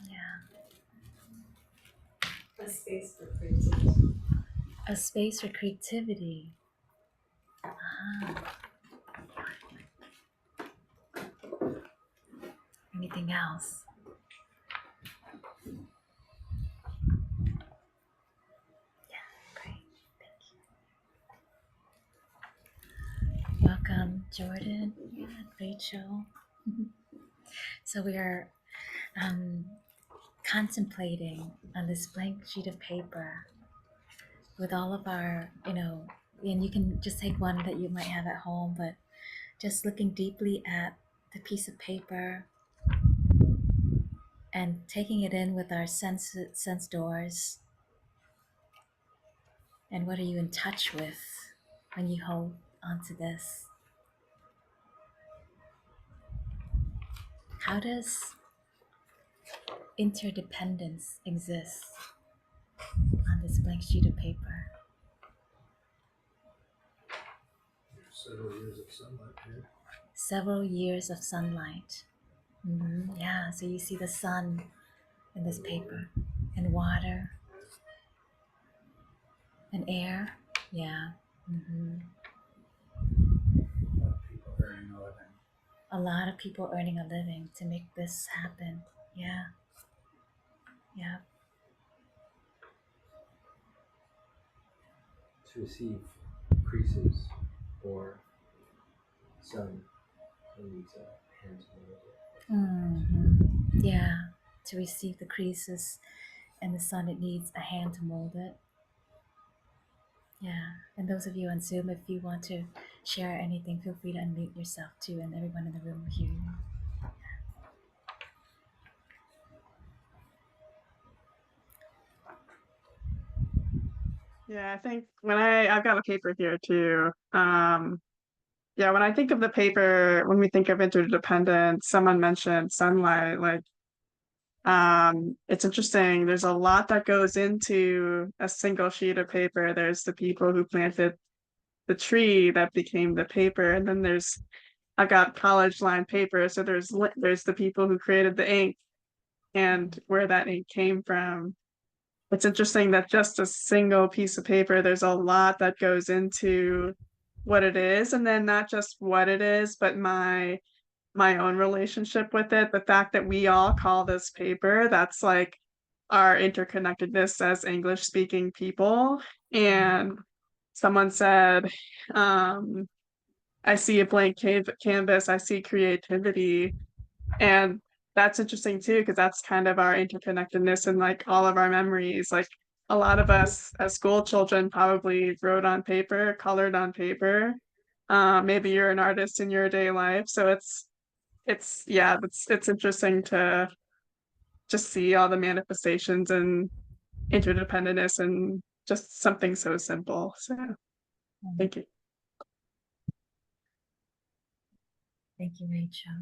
Yeah. A space for creativity. A space for creativity. Ah. Anything else? Yeah, great. Thank you. Welcome, Jordan and Rachel. So we are contemplating on this blank sheet of paper with all of our, and you can just take one that you might have at home, but just looking deeply at the piece of paper and taking it in with our sense doors. And what are you in touch with when you hold onto this? How does interdependence exist on this blank sheet of paper? Several years of sunlight here. Several years of sunlight. Yeah, so you see the sun in this paper, and water, and air. Yeah. A lot of people earning a living. A lot of people earning a living to make this happen. Yeah. Yeah. To receive creases or sun, it needs a hand to mold it. Yeah. To receive the creases and the sun, it needs a hand to mold it. Yeah. And those of you on Zoom, if you want to share anything, feel free to unmute yourself too, and everyone in the room will hear you. Yeah, I think when I've got a paper here too. Yeah, when I think of the paper, when we think of interdependence, someone mentioned sunlight. It's interesting. There's a lot that goes into a single sheet of paper. There's the people who planted the tree that became the paper, and then I've got college line paper. So there's the people who created the ink and where that ink came from. It's interesting that just a single piece of paper, there's a lot that goes into what it is, and then not just what it is, but my own relationship with it. The fact that we all call this paper, that's like our interconnectedness as English speaking people. And someone said, I see a blank canvas, I see creativity. And that's interesting too, because that's kind of our interconnectedness and like all of our memories. Like a lot of us as school children probably wrote on paper, colored on paper. Maybe you're an artist in your day life. So it's interesting to just see all the manifestations and interdependence and just something so simple. So thank you. Thank you, Rachel.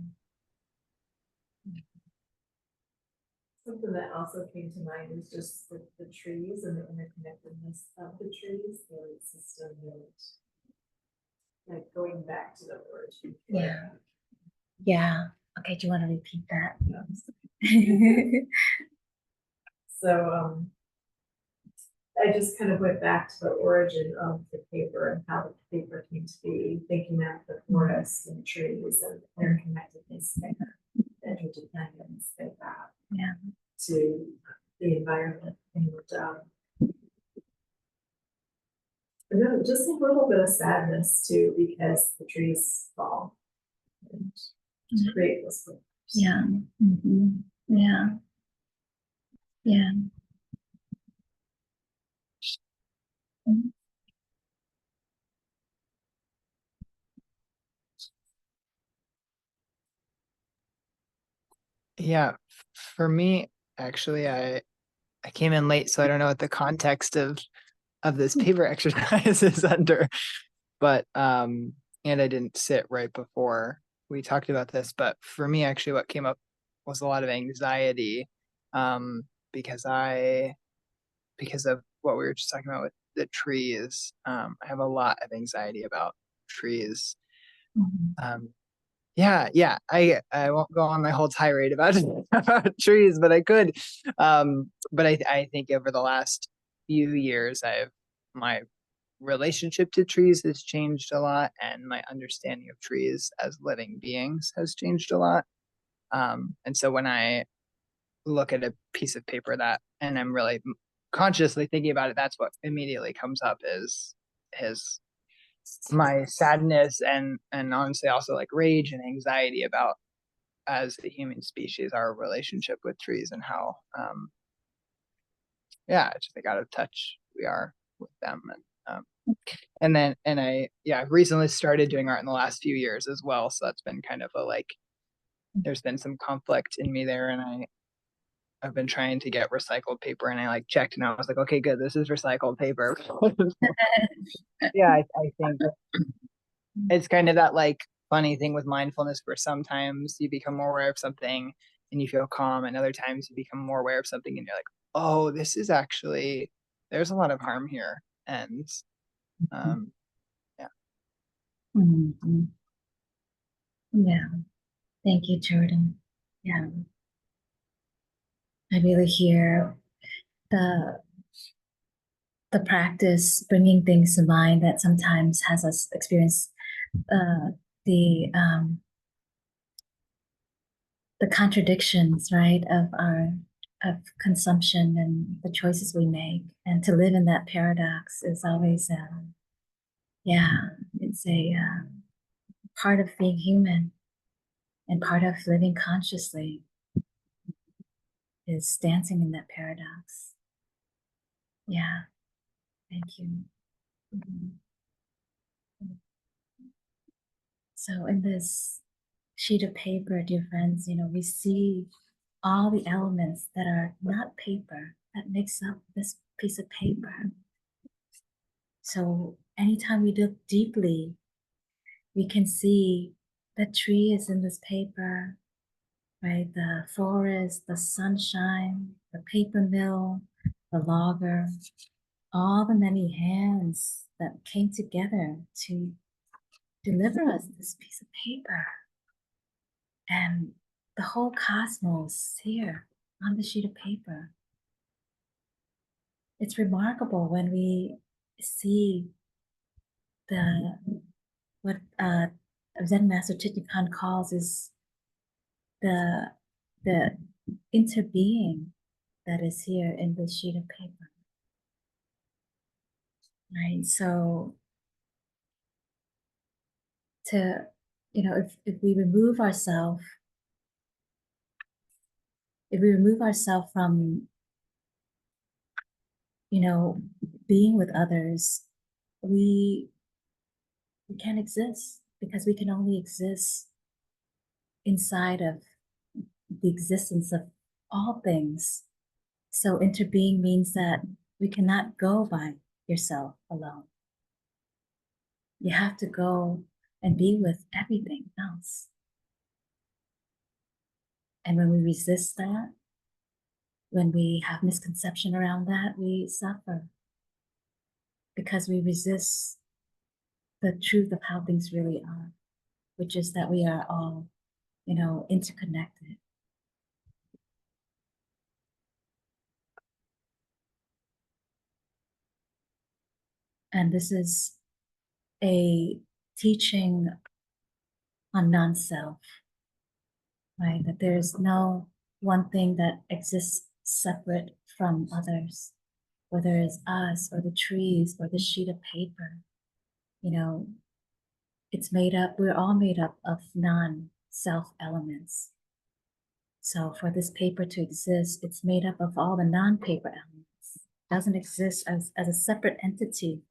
Something that also came to mind was just the trees and the interconnectedness of the trees, the root system, and like going back to the origin. Yeah. Yeah. Okay, do you want to repeat that? So I just kind of went back to the origin of the paper and how the paper came to be, thinking of the forest and trees and their connectedness there, interdependence they have Yeah. to the environment. And then just a little bit of sadness too, because the trees fall and to create this forest. Yeah. Yeah. Yeah. Yeah, for me, actually, I came in late, so I don't know what the context of this paper exercise is under, but and I didn't sit right before we talked about this, but for me, actually, what came up was a lot of anxiety, because of what we were just talking about with the trees. I have a lot of anxiety about trees. Yeah. I won't go on my whole tirade about, about trees, but I could. But I think over the last few years, my relationship to trees has changed a lot, and my understanding of trees as living beings has changed a lot. And so when I look at a piece of paper and I'm really consciously thinking about it, that's what immediately comes up is my sadness and honestly also like rage and anxiety about, as a human species, our relationship with trees and how just like out of touch we are with them. And I I've recently started doing art in the last few years as well, so that's been kind of a like, there's been some conflict in me there, and I've been trying to get recycled paper, and I like checked and I was like, okay, good, this is recycled paper. I think it's kind of that like funny thing with mindfulness where sometimes you become more aware of something and you feel calm, and other times you become more aware of something and you're like, oh, this is actually, there's a lot of harm here. And um yeah. Mhm. Yeah. Thank you, Jordan. Yeah. I really hear the the practice bringing things to mind that sometimes has us experience uh, the um, the contradictions, right, of consumption and the choices we make, and to live in that paradox is always, it's a part of being human, and part of living consciously is dancing in that paradox. Yeah, thank you. Mhm. So in this sheet of paper, dear friends, we see all the elements that are not paper that makes up this piece of paper. So anytime we look deeply, we can see the tree is in this paper, right? The forest, the sunshine, the paper mill, the logger, all the many hands that came together to deliver us this piece of paper. And the whole cosmos here on the sheet of paper. It's remarkable when we see the what Zen Master Titipan calls is the the interbeing that is here in this sheet of paper. Right. So to if we remove ourselves, from being with others, we can't exist, because we can only exist inside of the existence of all things. So interbeing means that we cannot go by yourself alone. You have to go and be with everything else. And when we resist that, when we have misconception around that, we suffer, because we resist the truth of how things really are, which is that we are all, interconnected. And this is a teaching on non-self, right? That there's no one thing that exists separate from others, whether it's us or the trees or the sheet of paper. We're all made up of non-self elements. So for this paper to exist, it's made up of all the non-paper elements. It doesn't exist as a separate entity.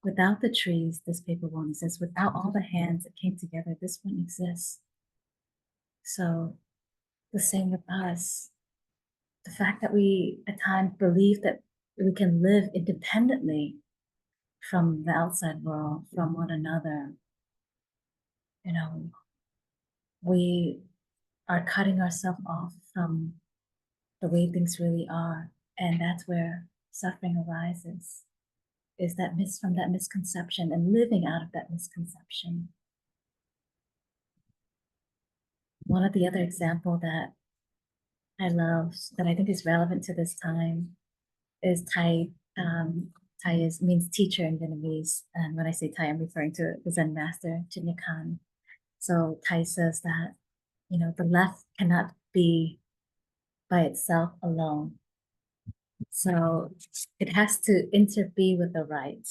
Without the trees, this paper won't exist. Without all the hands that came together, this wouldn't exist. So the same with us. The fact that we at times believe that we can live independently from the outside world, from one another, we are cutting ourselves off from the way things really are. And that's where suffering arises, is from that misconception and living out of that misconception. one of the other example that I love that I think is relevant to this time is Thai. Thai means teacher in Vietnamese, and when I say Thai, I'm referring to the Zen master Trina. So Thai says that the left cannot be by itself alone. So it has to interbe with the right.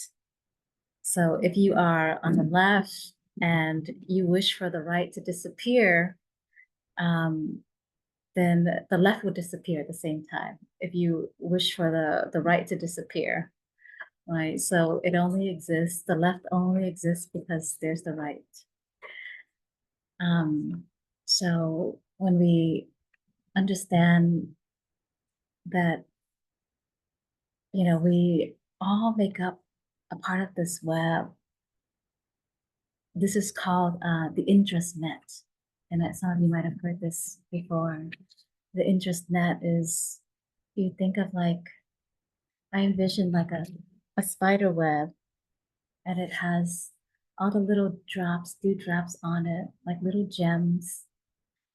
So if you are on the left and you wish for the right to disappear, then the left will disappear at the same time. If you wish for the right to disappear, right? So it only exists, the left only exists because there's the right. So when we understand that, we all make up a part of this web, this is called the interest net. And that some of you might have heard this before. The interest net is, you think of like, I envision like a spider web, and it has all the little drops, dewdrops on it, like little gems.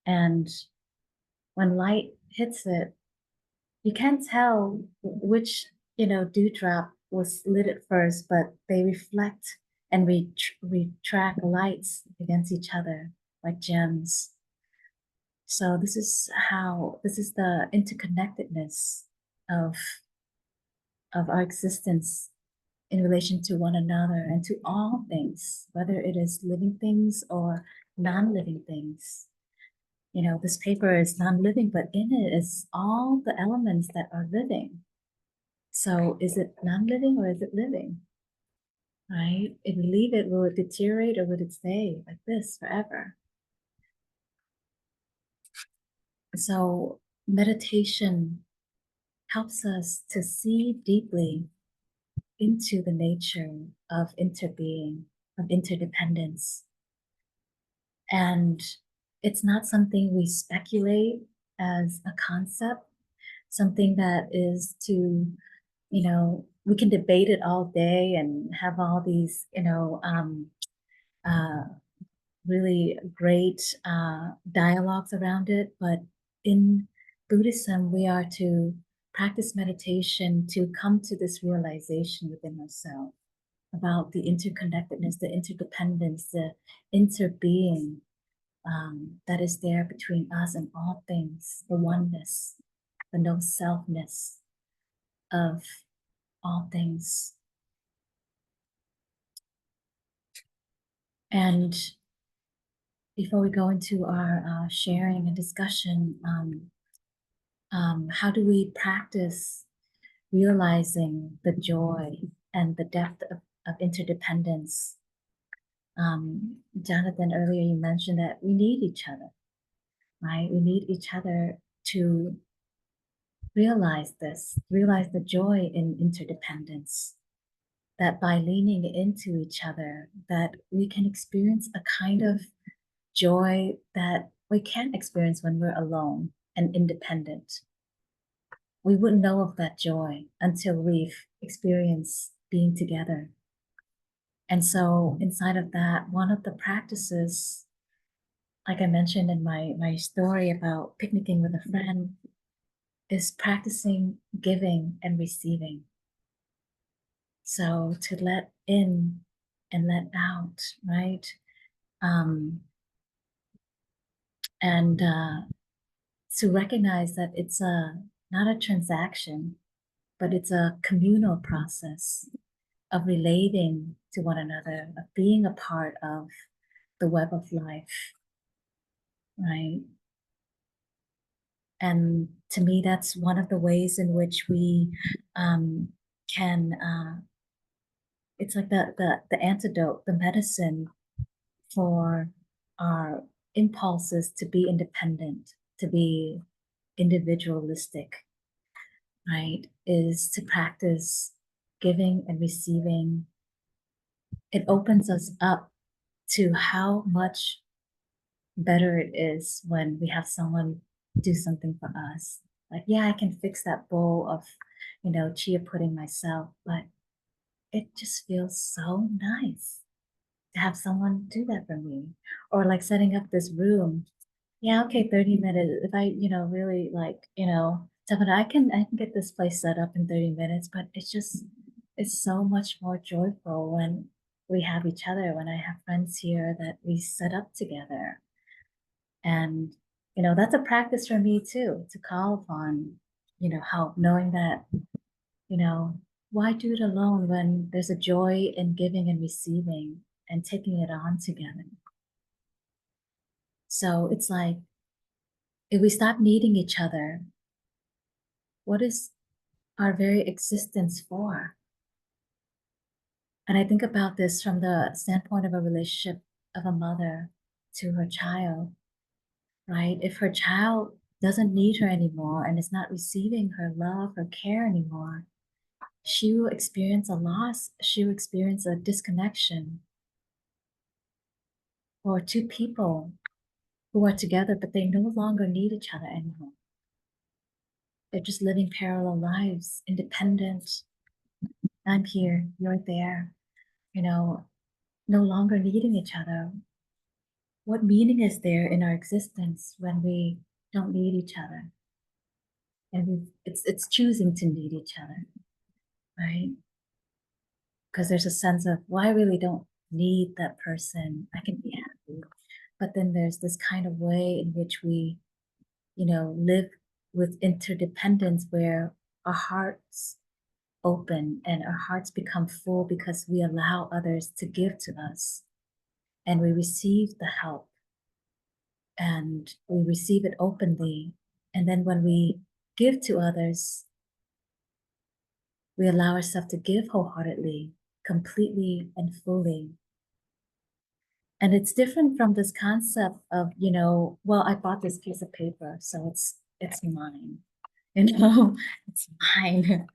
And when light hits it, you can't tell which, dewdrop was lit at first, but they reflect and retract lights against each other like gems. So this is the interconnectedness of our existence in relation to one another and to all things, whether it is living things or non-living things. This paper is non-living, but in it is all the elements that are living. So is it non-living or is it living? Right? If we leave it, will it deteriorate or will it stay like this forever? So meditation helps us to see deeply into the nature of interbeing, of interdependence. And it's not something we speculate as a concept, something that is to, we can debate it all day and have all these, really great dialogues around it. But in Buddhism, we are to practice meditation to come to this realization within ourselves about the interconnectedness, the interdependence, the interbeing that is there between us and all things, the oneness, the no-selfness of all things. And before we go into our sharing and discussion, how do we practice realizing the joy and the depth of interdependence? Jonathan, earlier you mentioned that we need each other, right? We need each other to realize the joy in interdependence, that by leaning into each other, that we can experience a kind of joy that we can't experience when we're alone and independent. We wouldn't know of that joy until we've experienced being together. And so inside of that, one of the practices, like I mentioned in my story about picnicking with a friend, is practicing giving and receiving. So to let in and let out, right? And to recognize that it's not a transaction, but it's a communal process of relating to one another, of being a part of the web of life, right? And to me, that's one of the ways in which we can, it's like the antidote, the medicine for our impulses to be independent, to be individualistic, right? Is to practice giving and receiving. It opens us up to how much better it is when we have someone do something for us. Like, yeah, I can fix that bowl of, chia pudding myself, but it just feels so nice to have someone do that for me. Or like setting up this room, yeah, okay, 30 minutes. If I, really like, definitely I can get this place set up in 30 minutes, but it's so much more joyful when we have each other, when I have friends here that we set up together. And, that's a practice for me too, to call upon, help, knowing that, you know, why do it alone when there's a joy in giving and receiving and taking it on together? So it's like, if we stop needing each other, what is our very existence for? And I think about this from the standpoint of a relationship of a mother to her child, right? If her child doesn't need her anymore and is not receiving her love or care anymore, she will experience a loss. She will experience a disconnection. Or two people who are together, but they no longer need each other anymore. They're just living parallel lives, independent. I'm here, you're there, no longer needing each other. What meaning is there in our existence when we don't need each other? And it's choosing to need each other, right? Because there's a sense of, well, I really don't need that person. I can be happy. But then there's this kind of way in which we, live with interdependence where our hearts open and our hearts become full because we allow others to give to us and we receive the help and we receive it openly. And then when we give to others, we allow ourselves to give wholeheartedly, completely, and fully. And it's different from this concept of, well, I bought this piece of paper, so it's mine. It's mine.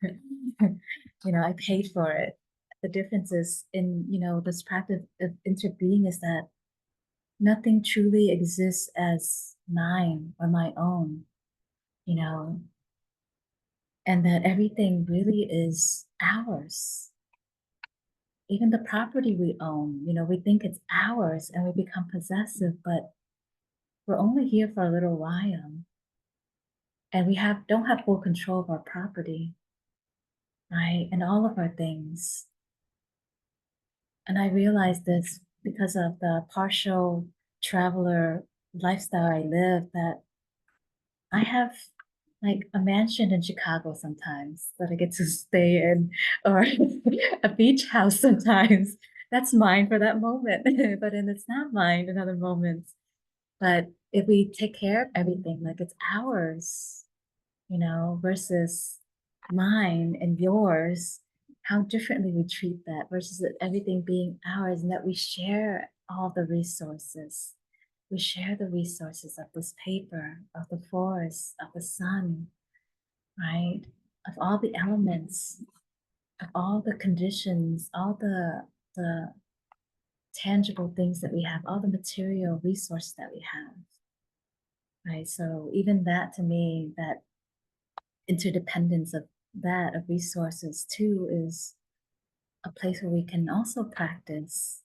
I paid for it. The difference is in, this practice of interbeing is that nothing truly exists as mine or my own, you know, and that everything really is ours. Even the property we own, we think it's ours and we become possessive, but we're only here for a little while. And we don't have full control of our property, right? And all of our things. And I realized this because of the partial traveler lifestyle I live, that I have like a mansion in Chicago sometimes that I get to stay in, or a beach house sometimes. That's mine for that moment, but then it's not mine in other moments. But if we take care of everything like it's ours, versus mine and yours, how differently we treat that versus it, everything being ours, and that we share all the resources. We share the resources of this paper, of the forest, of the sun, right? Of all the elements, of all the conditions, all the tangible things that we have, all the material resources that we have, right? So even that, to me, that interdependence of resources too is a place where we can also practice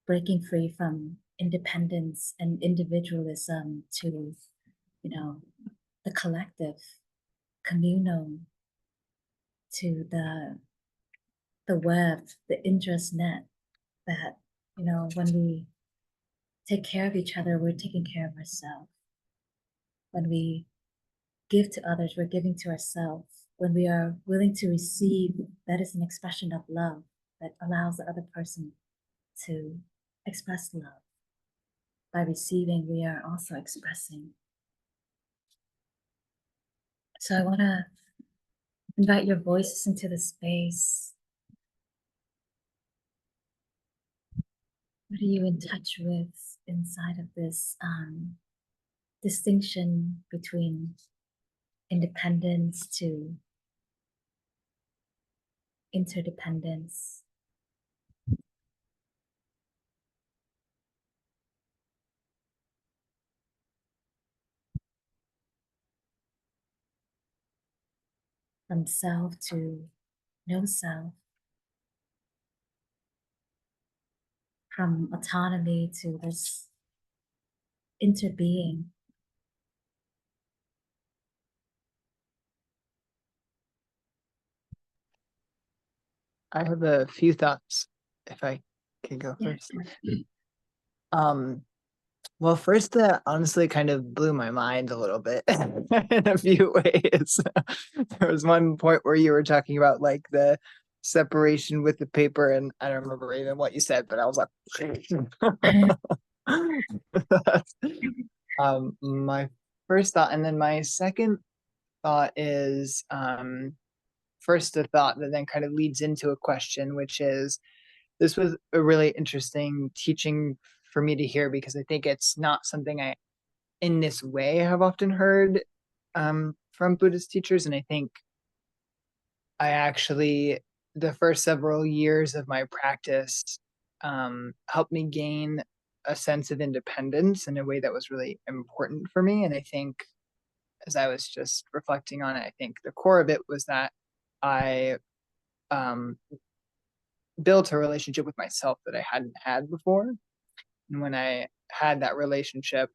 breaking free from independence and individualism to, the collective, communal, to the web, the interest net that, when we take care of each other, we're taking care of ourselves. When we give to others, we're giving to ourselves. When we are willing to receive, that is an expression of love that allows the other person to express love. By receiving, we are also expressing. So I want to invite your voices into the space. What are you in touch with inside of this distinction between independence to interdependence? From self to no self, from autonomy to this interbeing. I have a few thoughts, if I can go Yeah. first. Well, first, that honestly kind of blew my mind a little bit in a few ways. There was one point where you were talking about like the separation with the paper, and I don't remember even what you said, but I was like, that's, my first thought. And then my second thought is first a thought that then kind of leads into a question, which is this was a really interesting teaching for me to hear, because I think it's not something I in this way have often heard from Buddhist teachers. And I think I actually, the first several years of my practice helped me gain a sense of independence in a way that was really important for me. And I think as I was just reflecting on it, I think the core of it was that I built a relationship with myself that I hadn't had before. And when I had that relationship,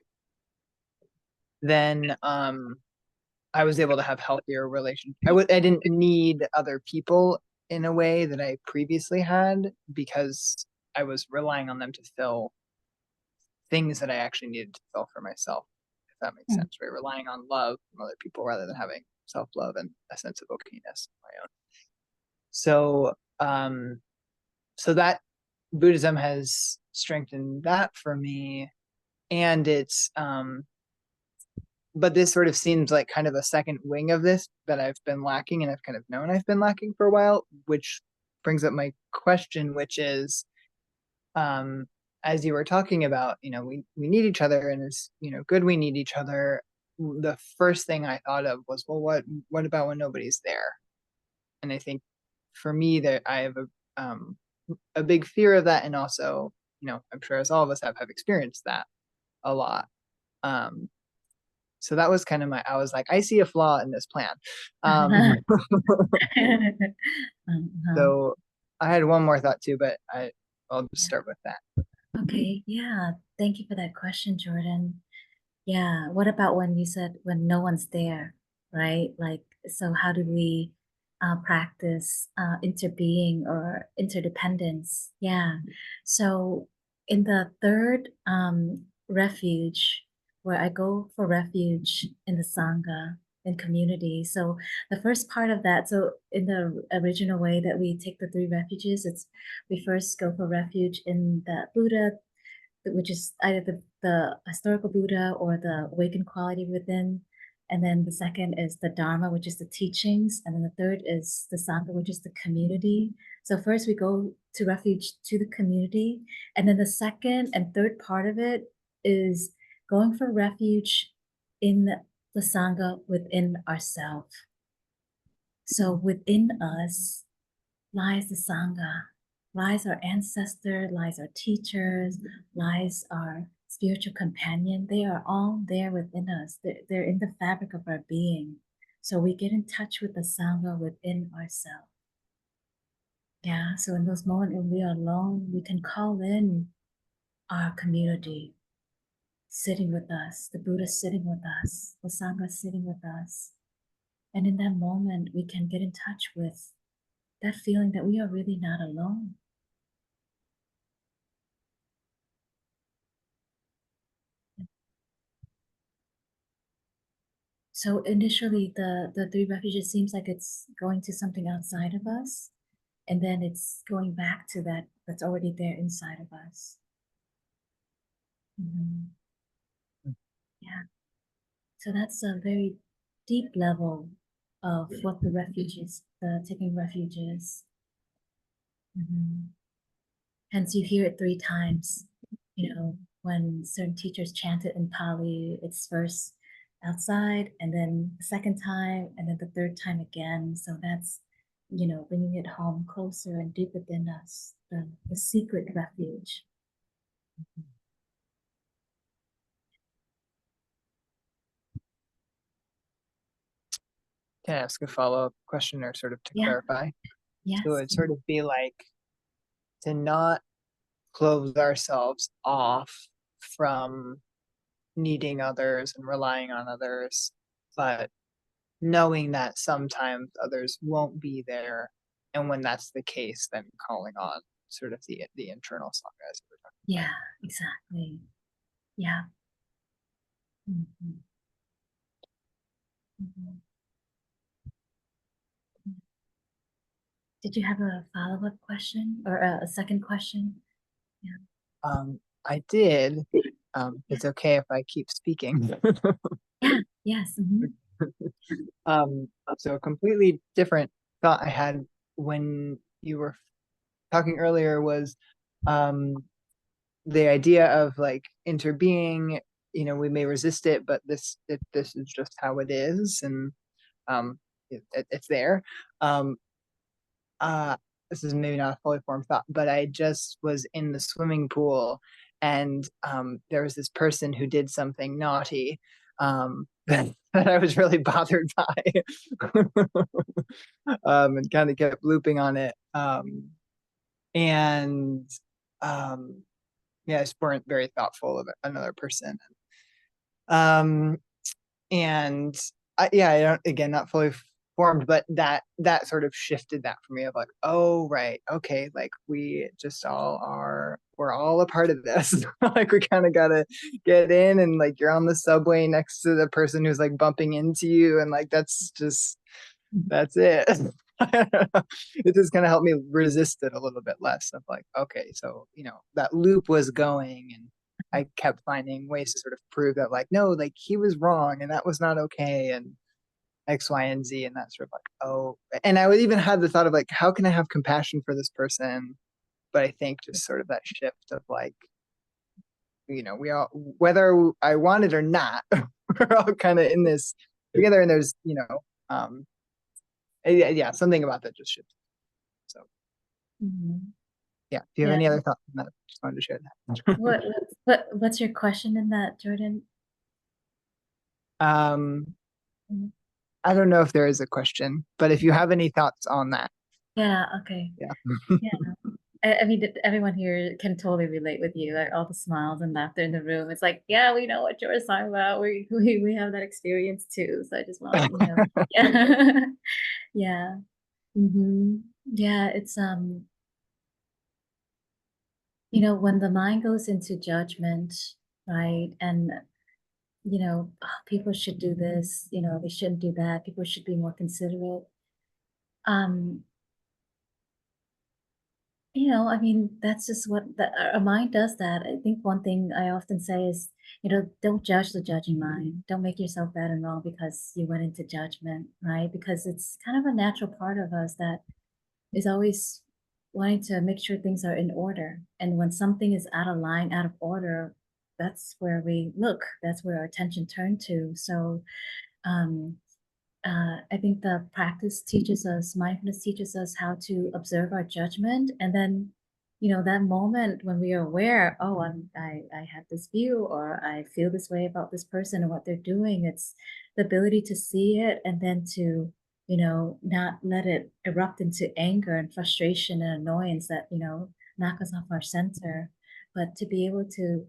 then I was able to have healthier relationships. I didn't need other people in a way that I previously had, because I was relying on them to fill things that I actually needed to fill for myself, if that makes sense, right? Relying on love from other people rather than having self-love and a sense of okayness of my own. So so that Buddhism has strengthened that for me. And it's but this sort of seems like kind of a second wing of this that I've been lacking, and I've kind of known I've been lacking for a while, which brings up my question, which is, as you were talking about, we need each other, and it's, good we need each other. The first thing I thought of was, well, what about when nobody's there? And I think for me that I have a big fear of that, and also, I'm sure as all of us have experienced that a lot. So that was kind of I was like, I see a flaw in this plan. So I had one more thought too, but I'll just start with that. Okay, yeah. Thank you for that question, Jordan. Yeah. What about when you said when no one's there, right? Like, so how do we practice interbeing or interdependence? Yeah. So in the third refuge, where I go for refuge in the Sangha, in community. So the first part of that, so in the original way that we take the three refuges, it's we first go for refuge in the Buddha, which is either the historical Buddha or the awakened quality within. And then the second is the Dharma, which is the teachings. And then the third is the Sangha, which is the community. So first we go to refuge to the community. And then the second and third part of it is going for refuge in the Sangha within ourselves. So within us lies the Sangha, lies our ancestor, lies our teachers, lies our spiritual companion. They are all there within us. They're in the fabric of our being. So we get in touch with the Sangha within ourselves. Yeah, so in those moments when we are alone, we can call in our community sitting with us, the Buddha sitting with us, the Sangha sitting with us. And in that moment, we can get in touch with that feeling that we are really not alone. So initially, the three refuges seems like it's going to something outside of us, and then it's going back to that's already there inside of us. Mhm. Yeah. So that's a very deep level of what the refuge is, the taking refuge is. Mhm. Hence, you hear it three times. When certain teachers chant it in Pali, it's first outside, and then the second time, and then the third time again. So that's, bringing it home closer and deep within us, the secret refuge. Can I ask a follow-up question, or sort of to Yeah. clarify? Yes. So it'd sort of be like to not close ourselves off from needing others and relying on others, but knowing that sometimes others won't be there, and when that's the case, then calling on sort of the internal sangha as we're talking. Yeah, exactly. Yeah. Mhm. Mhm. Did you have a follow-up question or a second question? I did. It's okay if I keep speaking. Yeah. Yes. Mhm. So a completely different thought I had when you were talking earlier was the idea of like interbeing. We may resist it, but this is just how it is, and it's there. Um, this is maybe not a fully formed thought, but I just was in the swimming pool, and there was this person who did something naughty, that I was really bothered by, and kind of kept looping on it. And yeah, I just weren't very thoughtful of another person. Um, and yeah, I don't, again, not fully formed, but that sort of shifted that for me of like, oh right, okay, like we just we're all a part of this. Like we kind of gotta get in, and like you're on the subway next to the person who's like bumping into you, and like that's it. It just kind of helped me resist it a little bit less of like, okay, so that loop was going, and I kept finding ways to sort of prove that like, no, like he was wrong and that was not okay, and X, Y, and Z, and that sort of like, oh, and I would even have the thought of like, how can I have compassion for this person? But I think just sort of that shift of like, we all, whether I want it or not, we're all kind of in this together, and there's, yeah, something about that just shifted. So Mhm. yeah, do you have Yeah. any other thoughts on that? Just wanted to share that. What's your question in that, Jordan? um Mhm. I don't know if there is a question, but if you have any thoughts on that. Yeah. Okay. Yeah. Yeah. I mean, everyone here can totally relate with you. Like all the smiles and laughter in the room. It's like, yeah, we know what you're talking about. We have that experience too. So I just want to let you know. Yeah. Yeah. Yeah. It's when the mind goes into judgment, right? And "Oh, people should do this. They shouldn't do that. People should be more considerate. Um, I mean, that's just what our mind does that. I think one thing I often say is, don't judge the judging mind. Don't make yourself bad and wrong because you went into judgment, right? Because it's kind of a natural part of us that is always wanting to make sure things are in order. And when something is out of line, out of order, that's where we look. That's where our attention turn to. So, um, I think the practice teaches us, mindfulness teaches us how to observe our judgment. And then, that moment when we are aware, oh, I had this view, or I feel this way about this person and what they're doing. It's the ability to see it and then to, not let it erupt into anger and frustration and annoyance that, knock us off our center, but to be able to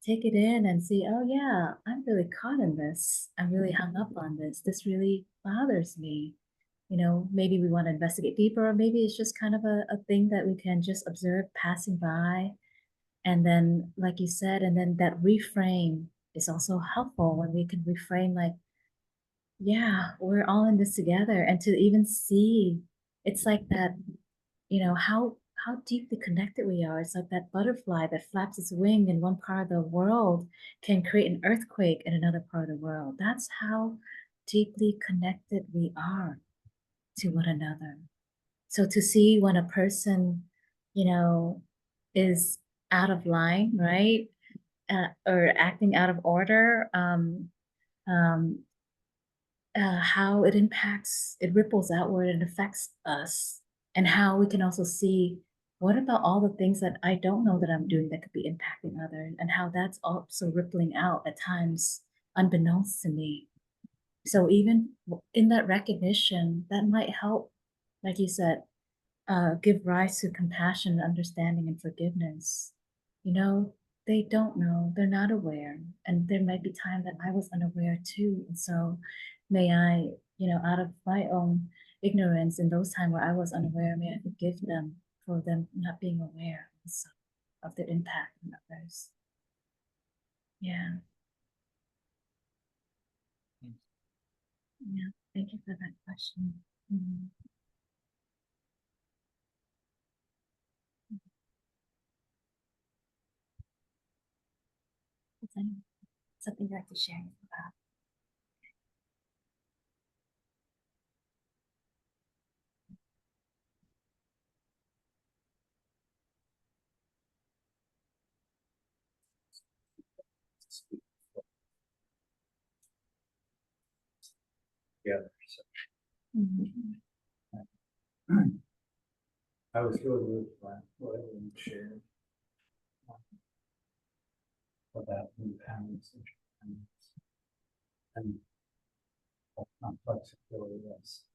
take it in and see, oh yeah, I'm really caught in this. I'm really hung up on this. This really bothers me. Maybe we want to investigate deeper, or maybe it's just kind of a thing that we can just observe passing by. And then, like you said, and then that reframe is also helpful when we can reframe like, yeah, we're all in this together. And to even see, it's like that, how deeply connected we are. It's like that butterfly that flaps its wing in one part of the world can create an earthquake in another part of the world. That's how deeply connected we are to one another. So to see when a person, is out of line, right? Or acting out of order, um, how it ripples outward and affects us, and how we can also see what about all the things that I don't know that I'm doing that could be impacting others, and how that's also rippling out at times unbeknownst to me. So even in that recognition, that might help, like you said, give rise to compassion, understanding, and forgiveness. You know, they don't know, they're not aware. And there might be time that I was unaware too. And so may I, out of my own ignorance in those times where I was unaware, may I forgive them for them not being aware also of the impact on others. Yeah. Yeah. Thank you for that question. Mhm. Is there something you'd like to share about? Together. So Mhm. I was really moved by what everyone shared about independence and independence and how complex it really is.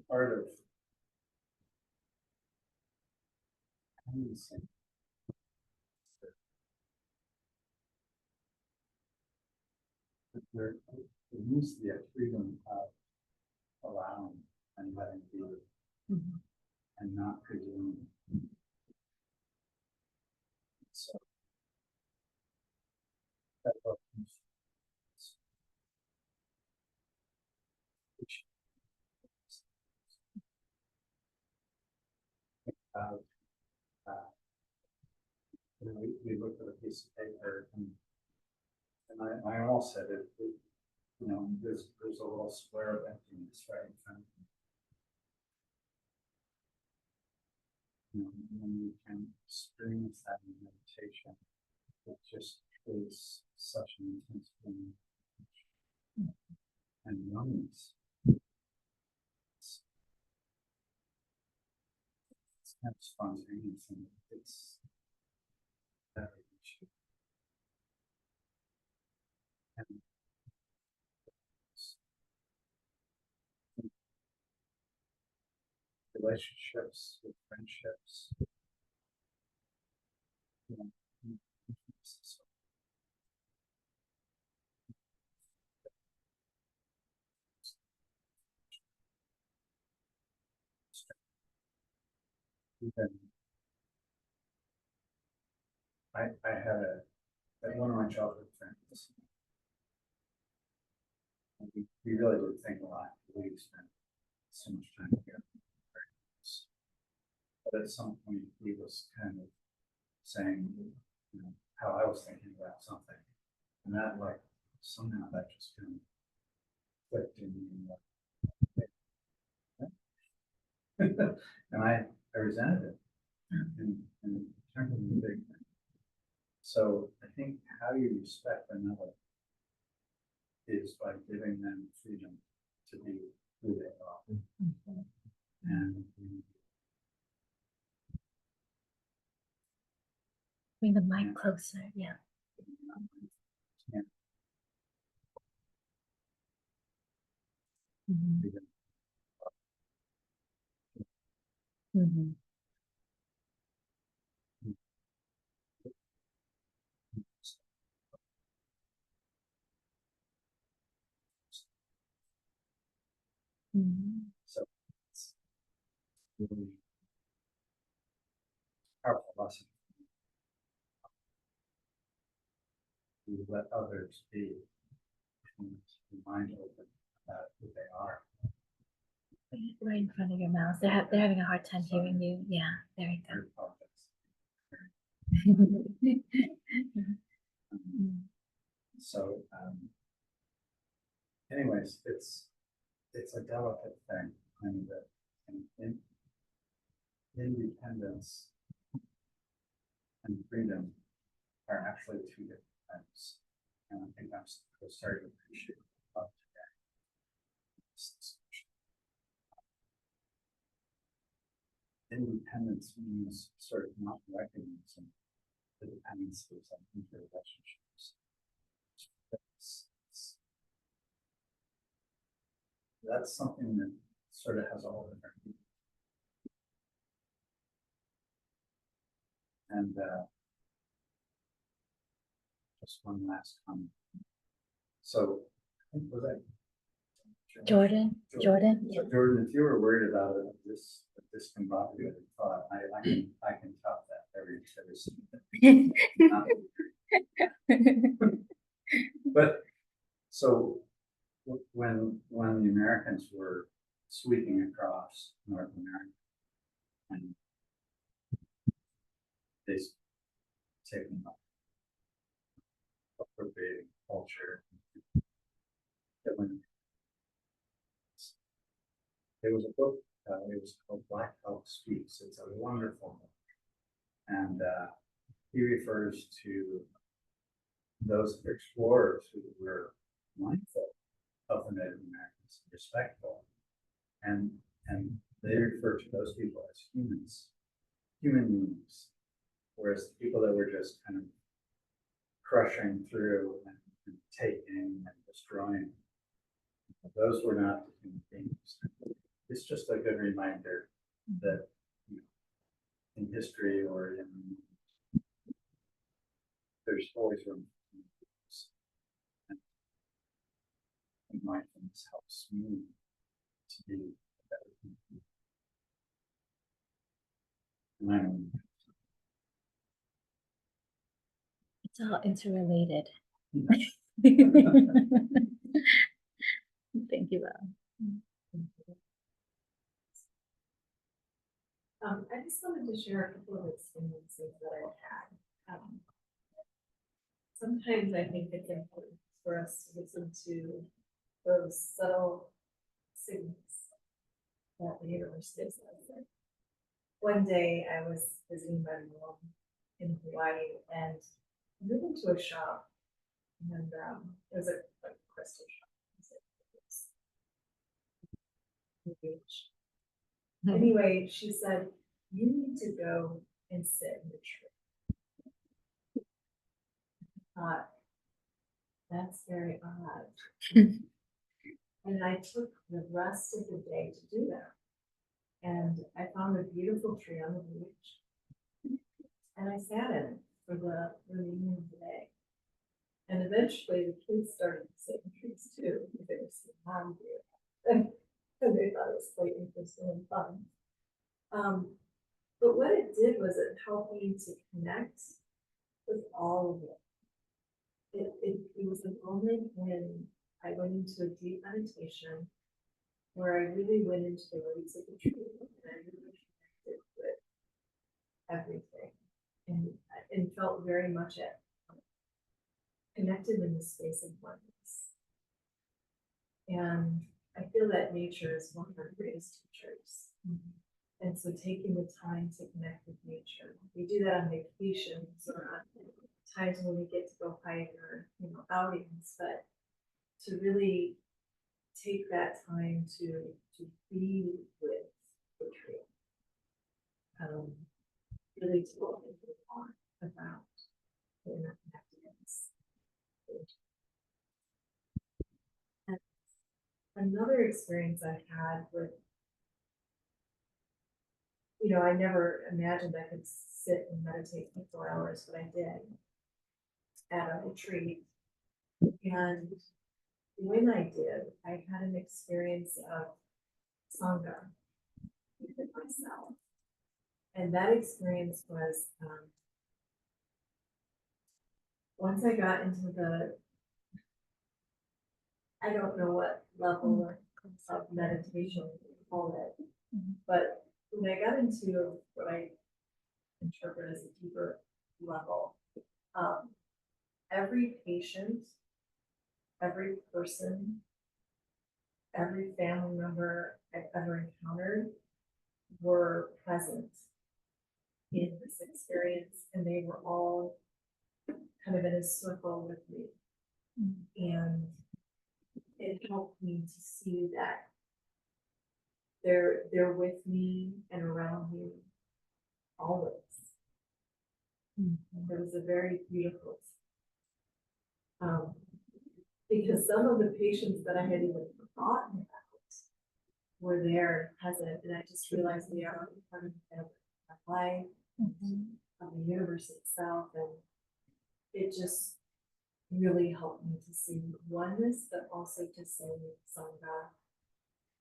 Part of independence there needs to be a freedom of allowing and letting be Mhm. and not presuming. So that book about we looked at a piece of paper and I all said there's a little square of emptiness right in front of you. When you can experience that in meditation, it just is such an intense feeling and numbness. It's kind of spontaneous and it's very rich. And relationships with friendships, you know, so even I had one of my childhood friends. And we really did think a lot. We spent so much time together. But at some point, he was kind of saying, how I was thinking about something, and that somehow that just kind of clicked in me. And I resented it and turned into a big thing. So I think how you respect another is by giving them freedom to be who they are. Mhm. And Bring the mic closer. Yeah. yeah, Mhm. freedom. Mhm. Mhm. So it's really powerful lesson. You let others be and be mindful about who they are. Right in front of your mouth. They're having a hard time hearing you. Yeah, there you Very complex. go. Mhm. So, anyways, it's a delicate thing, and independence and freedom are actually two different things. And I think I'm starting to appreciate about today. Independence means sort of not recognizing And just one last comment. So, I think was that Jordan. So Jordan, if you were worried about it, this can bother you with thought, I can top that every single. But so when the Americans were sweeping across North America and they taken appropriating culture, that when there was a book, it was called Black Elk Speaks. It's a wonderful book, and he refers to those explorers who were mindful of the Native Americans, respectful, and they refer to those people as humans, human beings, whereas the people that were just kind of crushing through and taking and destroying, those were not the human beings. It's just a good reminder that, you know, in history or in there's always room for humans. And mindfulness helps me to be a better human. And I know It's all interrelated. Thank you, Val. I just wanted to share a couple of experiences that I've had. Sometimes I think it's important for us to listen to those subtle signals that the universe gives us. One day I was visiting my mom in Hawaii and I went into a shop, and it was a crystal shop. Beach. Anyway, she said, "You need to go and sit in the tree." I thought, that's very odd. And I took the rest of the day to do that. And I found a beautiful tree on the beach. And I sat in it for the remaining of the day. And eventually the kids started to sit in trees too, because they were seeing mom do it. And they thought it was quite interesting and fun. But what it did was it helped me to connect with all of it. It was a moment when I went into a deep meditation where I really went into the roots of the tree and I really connected with everything and felt very much connected in the space of oneness. And I feel that nature is one of our greatest teachers. And so taking the time to connect with nature, we do that on vacations or on times when we get to go hike or, you know, outings, but to really take that time to be with the tree. Really to look about the interconnectedness. And another experience I had with, you know, I never imagined I could sit and meditate for 4 hours, but I did at a retreat. And when I did, I had an experience of Sangha with myself. And that experience was, once I got into I don't know what level of meditation you call it, but when I got into what I interpret as a deeper level, every patient, every person, every family member I've ever encountered were present in this experience, and they were all kind of in a circle with me. And it helped me to see that they're with me and around me always. It was a very beautiful, because some of the patients that I had even forgotten about were there and present, and I just realized they are part of my life, of the universe itself, and it just really helped me to see oneness, but also to see Sangha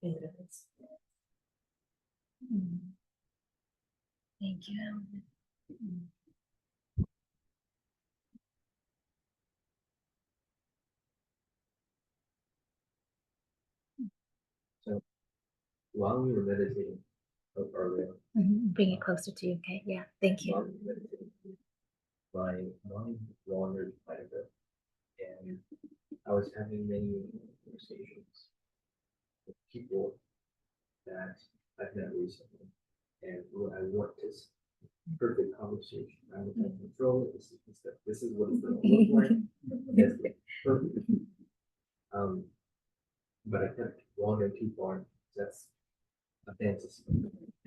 in the midst. Mm. Thank you. So while we were meditating earlier, Bring it closer to you. Okay. Yeah. Thank while you. we were meditating, my mind wandered quite a bit, and I was having many conversations with people that I've met recently, and who I want this perfect conversation. I'm going to control it. This is what it's going to look like. It's perfect. But I kept wandering too far. That's a fantasy.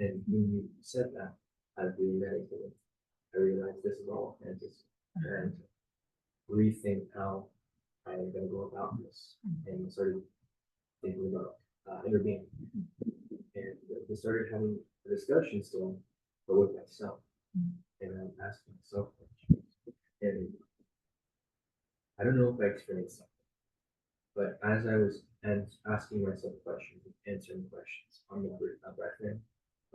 And when you said that, as we meditated, I realized this is all fantasy. And rethink how I'm going to go about this, and started thinking about intervening. And we started having a discussion still, but with myself. And I'm asking myself questions. And I don't know if I experienced something, but as I was asking myself questions and answering questions on the breath in,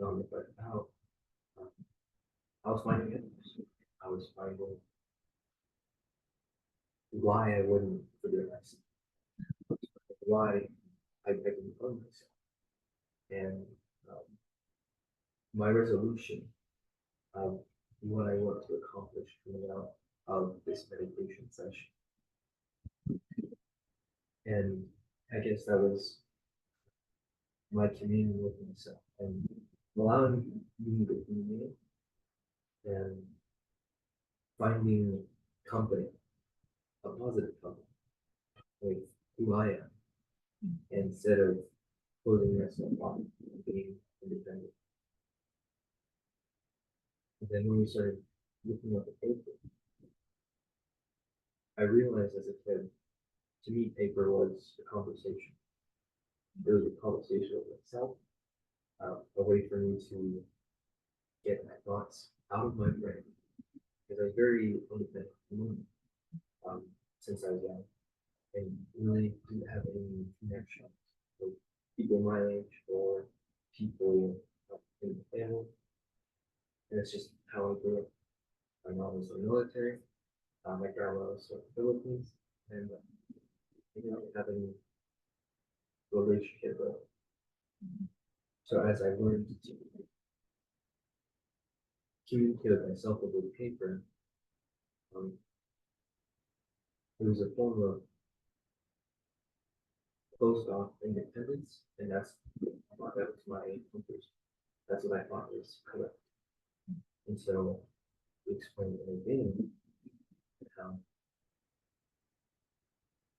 on the breath out, I was finding answers. I was finding why I wouldn't forgive myself, why I didn't love myself. And my resolution of what I want to accomplish coming out of this meditation session. And I guess that was my communion with myself and allowing me to be me and finding company, a positive company with who I am, instead of closing myself off and being independent. And then when we started looking at the paper, I realized as a kid, to me, paper was a conversation. It was a conversation with myself, a way for me to get my thoughts out of my brain. Because I was very independent since I was young, and really didn't have any connection with people my age or people in the family. And it's just how I grew up. My mom was in the military, my grandma was from the Philippines, and I didn't have any relationship with her. So as I learned to communicate with myself over paper, it was a form of closed off independence, and that was my conclusion. That's what I thought was correct. And so we explained in the beginning how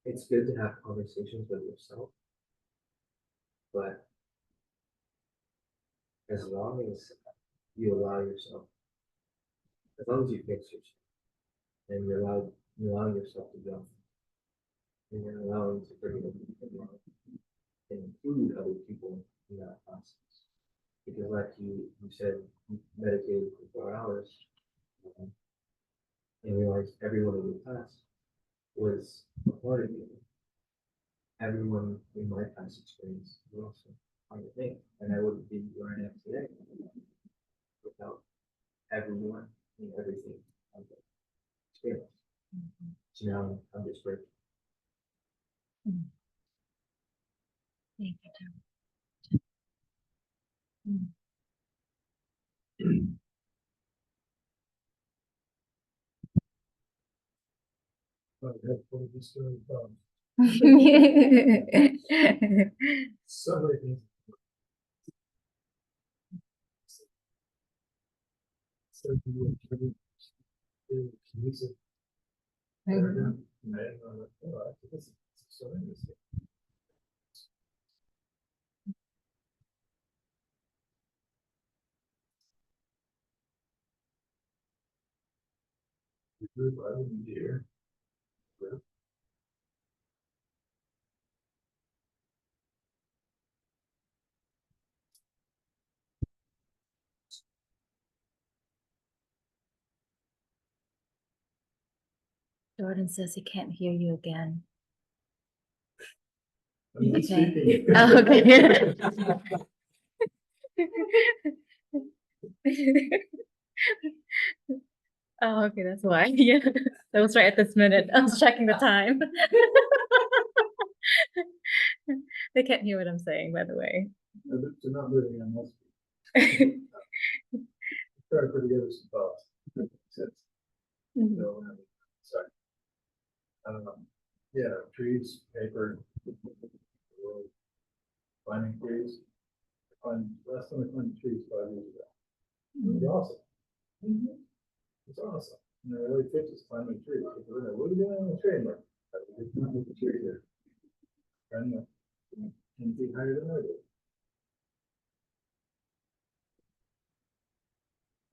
it's good to have conversations with yourself, but as long as you allow yourself, as long as you fix yourself, and you allow yourself to go, and you're allowing to bring it and include other people in that process. Because like you said, you meditated for 4 hours, and realized everyone in your past was a part of you. Everyone in my past experience was also part of me, and I wouldn't be where I am today without everyone and everything I've experienced. So now I'm just grateful. Thank you, Tom. But that's what we started from. So many things. So you can use it. I don't know. I don't know. Oh, I think it's so interesting. The group I wouldn't hear. Jordan says he can't hear you again. I'm not Okay. speaking. Oh, okay. Oh, okay, that's why. Yeah, that was right at this minute. I was checking the time. They can't hear what I'm saying, by the way. They're not moving on this. Try to put together some thoughts. Mhm. So, sorry. Yeah, trees, paper, climbing trees. Last time I climbed trees 5 years ago. It was awesome. It's awesome. In the early 50s, climbing trees. People were like, what are you doing on the tree? I'm like, I was climbing the tree here. Trying to 10 feet higher than I did.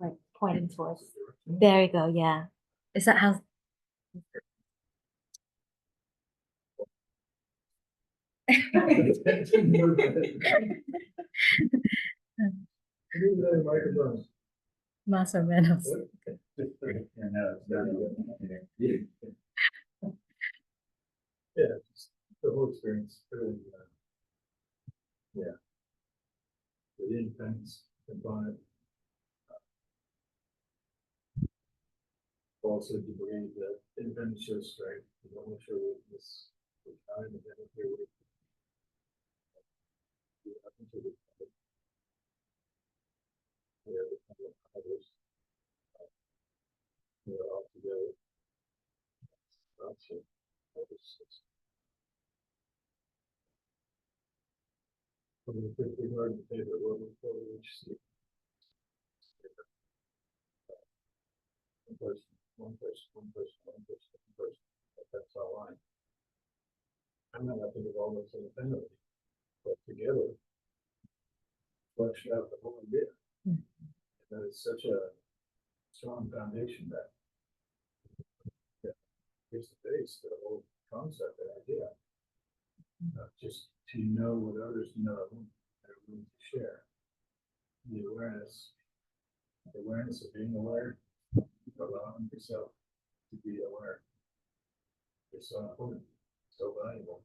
Like pointing towards. There you go. Yeah. Is that how? Microphones. Más o menos. Yeah, no, it's not even- Yeah, just the whole experience. Really, yeah. The independence component. Also, to believe that independence shows strength. You don't want to show weakness. With time, and then if you're weak, you have to do it. Yeah, with others. We're all together. That's it. From the 50 hard to paper, what we see. One person. That's our line. I'm not think of all this independently, but together, flesh out the whole idea. And that is such a strong foundation that face to face, the whole concept, the idea. Just to know what others know and willing to share. The awareness of being aware, allowing yourself to be aware. It's so important, so valuable.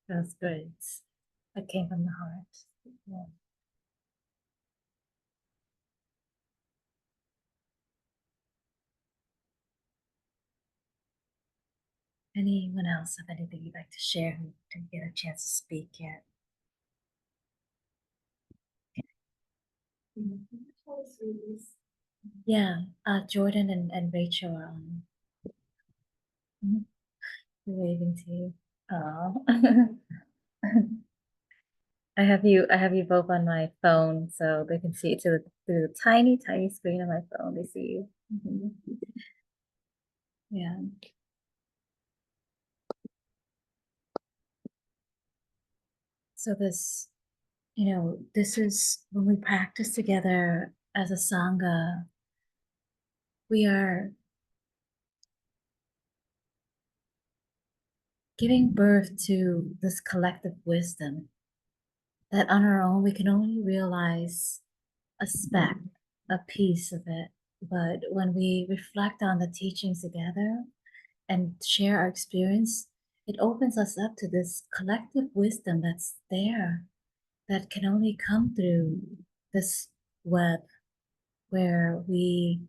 That's good. That came from the heart. Yeah. Anyone else have anything you'd like to share who didn't get a chance to speak yet? Yeah, Jordan and Rachel are on. Mhm. They're waving to you. Oh. I have you both on my phone so they can see it through the tiny, tiny screen on my phone. They see you. Mhm. Yeah. So this, this is when we practice together as a Sangha, we are giving birth to this collective wisdom that on our own we can only realize a speck, a piece of it. But when we reflect on the teachings together and share our experience, it opens us up to this collective wisdom that's there that can only come through this web where we,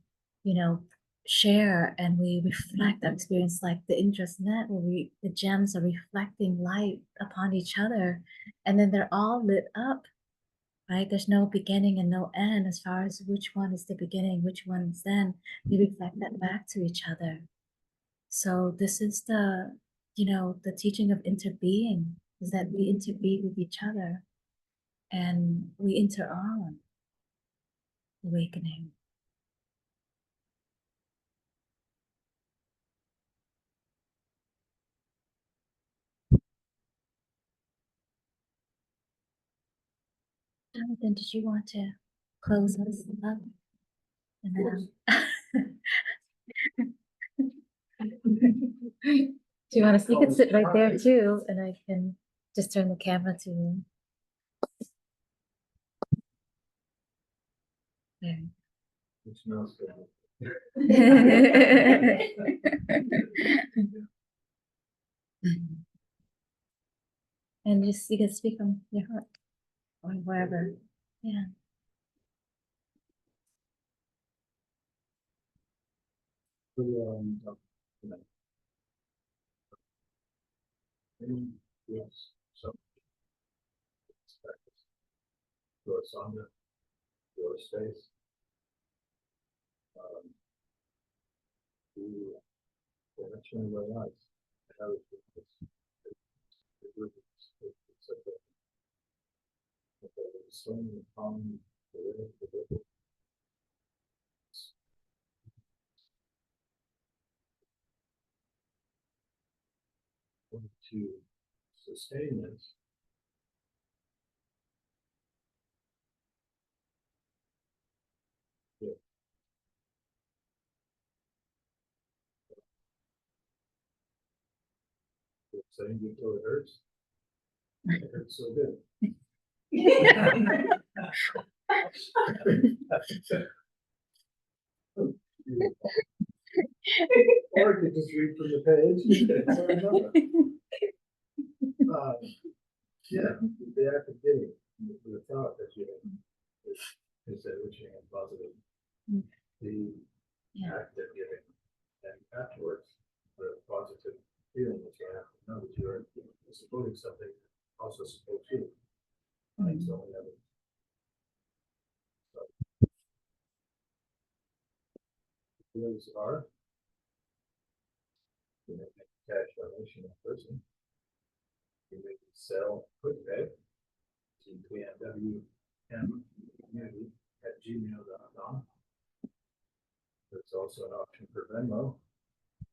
you know, share and we reflect our experience like the interest net where the gems are reflecting light upon each other and then they're all lit up, right? There's no beginning and no end as far as which one is the beginning, which one is then. We reflect that back to each other. So this is the teaching of interbeing, is that we interbe with each other and we enter on awakening. Jonathan, did you want to close us up? And then Do you want to? You can sit right there too, and I can just turn the camera to you. There. It smells good. And just you can speak from your heart or wherever. Yeah. Yes, so. Your sangha, your space. That's really very nice. And I was it's like a swing and calm, to sustain this. Yeah. Saying until it hurts. It hurts so good. Or I could just read from the page. Yeah, the act of giving, the thought that you is that which you have positive. The act of giving, and afterwards, the positive feeling that you have to know that you are supporting something also supports you. Right? So we have it. Feelings are, you make a cash donation to a person. You make a sell quick pay to PNW community at gmail.com. There's also an option for Venmo.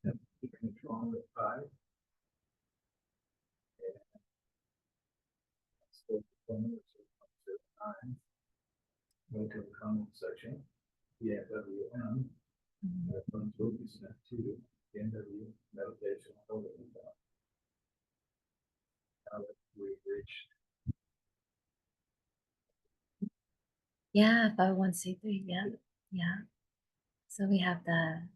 And you can Truong with 5. And that's the phone, which is 109. Go to the comment section. PNWM. That funds will be sent to PNW Meditation Holding. Now that we've reached. Yeah, 501c3. Yeah, yeah. So we have the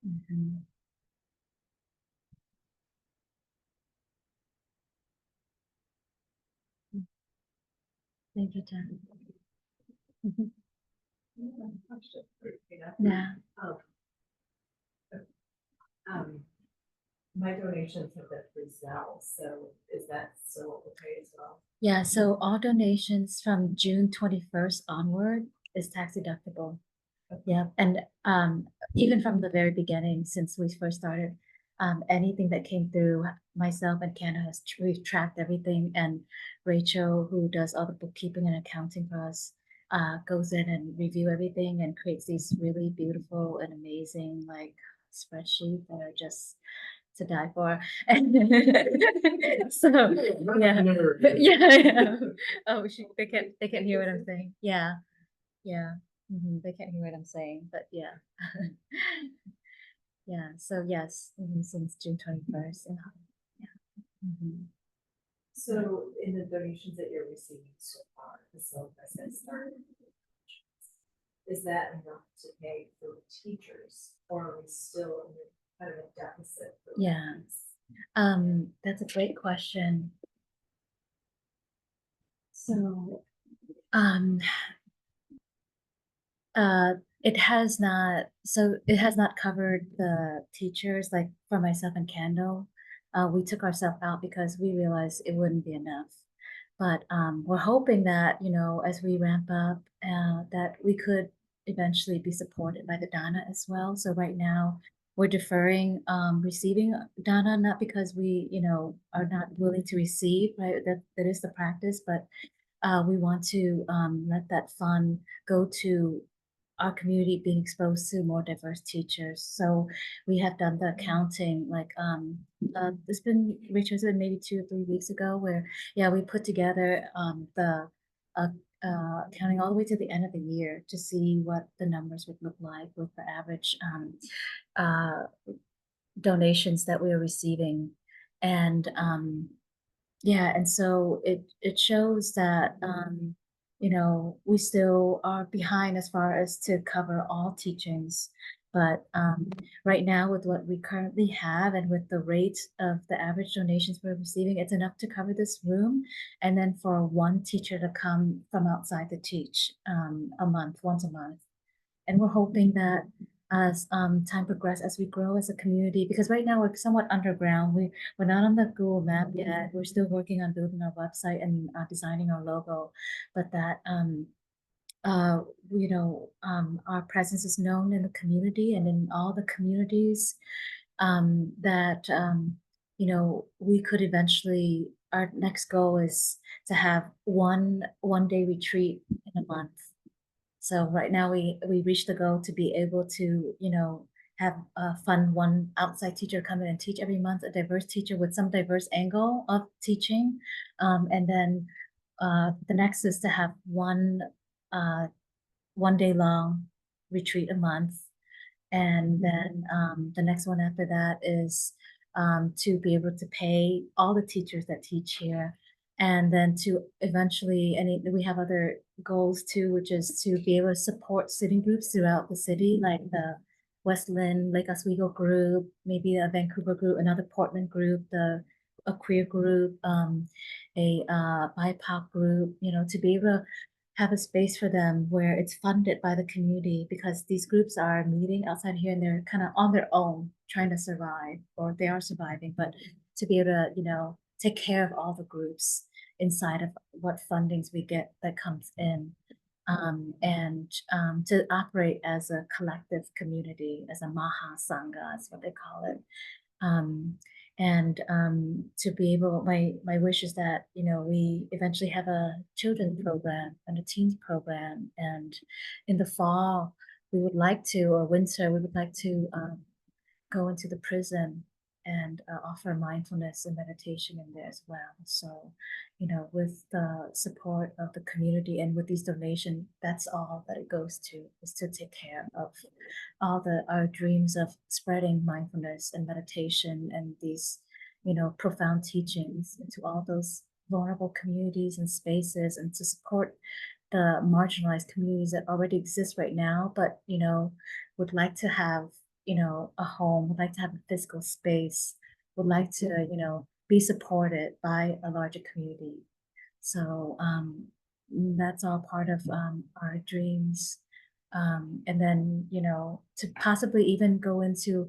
mhm. Thank you, Jen. Mhm. Yeah. My donations have been through Zelle, so is that still okay as well? Yeah, so all donations from June 21st onward is tax deductible. Yeah, and even from the very beginning, since we first started, anything that came through, myself and Canna we've tracked everything, and Rachel, who does all the bookkeeping and accounting for us, goes in and review everything and creates these really beautiful and amazing like spreadsheets that are just to die for. So yeah, yeah. Oh, they can't hear what I'm saying. Yeah, yeah. They can't hear what I'm saying, but yeah. Yeah, so yes, since June 21st. Yeah. So in the donations that you're receiving so far, the self-assessed started, is that enough to pay for teachers, or are we still in kind of a deficit? For Yeah. That's a great question. So, it has not, it has not covered the teachers, like for myself and Candle. We took ourselves out because we realized it wouldn't be enough. But we're hoping that, as we ramp up, that we could eventually be supported by the Dana as well. So right now we're deferring receiving Dana, not because we, are not willing to receive, right? That is the practice, but we want to let that fund go to our community being exposed to more diverse teachers. So we have done the accounting, like it's been, Rachel said maybe 2 or 3 weeks ago, where we put together the accounting all the way to the end of the year to see what the numbers would look like with the average donations that we are receiving. And yeah, and so it shows that you know, we still are behind as far as to cover all teachings. But right now, with what we currently have and with the rate of the average donations we're receiving, it's enough to cover this room, and then for one teacher to come from outside to teach a month, once a month. And we're hoping that as time progresses, as we grow as a community, because right now we're somewhat underground. We're not on the Google map yet. We're still working on building our website and designing our logo, but that uh, you know, our presence is known in the community and in all the communities, that you know, we could eventually, our next goal is to have one day retreat in a month. So right now we reached the goal to be able to, you know, have a fun one outside teacher come in and teach every month, a diverse teacher with some diverse angle of teaching. And then the next is to have uh, 1 day long retreat a month. And then the next one after that is to be able to pay all the teachers that teach here. And then to eventually, and we have other goals too, which is to be able to support sitting groups throughout the city, like the Westland, Lake Oswego group, maybe a Vancouver group, another Portland group, a queer group, a BIPOC group, you know, to be able to have a space for them where it's funded by the community, because these groups are meeting outside here and they're kind of on their own trying to survive, or they are surviving, but to be able to, you know, take care of all the groups inside of what fundings we get that comes in, and to operate as a collective community, as a Maha Sangha is what they call it. um, and to be able, my wish is that, you know, we eventually have a children's program and a teens program, and in the fall we would like to, or winter we would like to go into the prison and offer mindfulness and meditation in there as well. So, you know, with the support of the community and with these donations, that's all that it goes to, is to take care of all our dreams of spreading mindfulness and meditation and these, you know, profound teachings into all those vulnerable communities and spaces, and to support the marginalized communities that already exist right now, but, you know, would like to have, you know, a home, would like to have a physical space, would like to, you know, be supported by a larger community. So that's all part of our dreams. And then, you know, to possibly even go into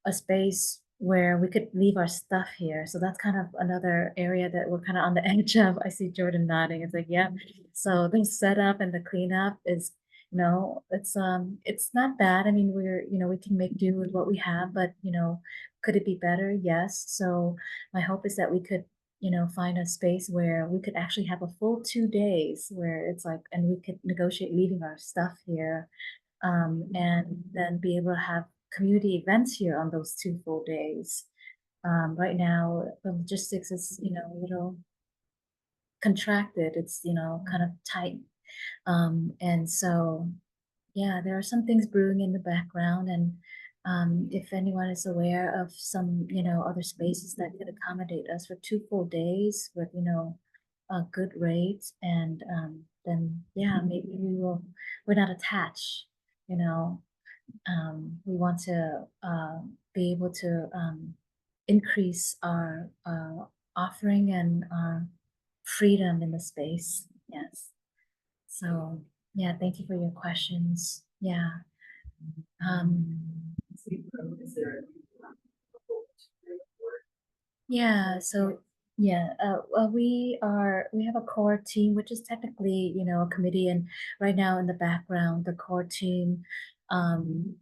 a space where we could leave our stuff here. So that's kind of another area that we're kind of on the edge of. I see Jordan nodding. It's like, yeah. So the setup and the cleanup is, you know, it's not bad. I mean, we're, you know, we can make do with what we have, but, you know, could it be better? Yes. So my hope is that we could, you know, find a space where we could actually have a full 2 days where it's like, and we could negotiate leaving our stuff here, and then be able to have community events here on those 2 full days. Right now, the logistics is, you know, a little contracted. It's, you know, kind of tight. And so, yeah, there are some things brewing in the background. And if anyone is aware of some, you know, other spaces that could accommodate us for 2 full days with, you know, a good rate, and then, yeah, maybe we're not attached, you know. We want to be able to increase our offering and our freedom in the space. Yes. So, yeah, thank you for your questions. Yeah. Is there Yeah, so yeah, we have a core team, which is technically, you know, a committee, and right now in the background, the core team um,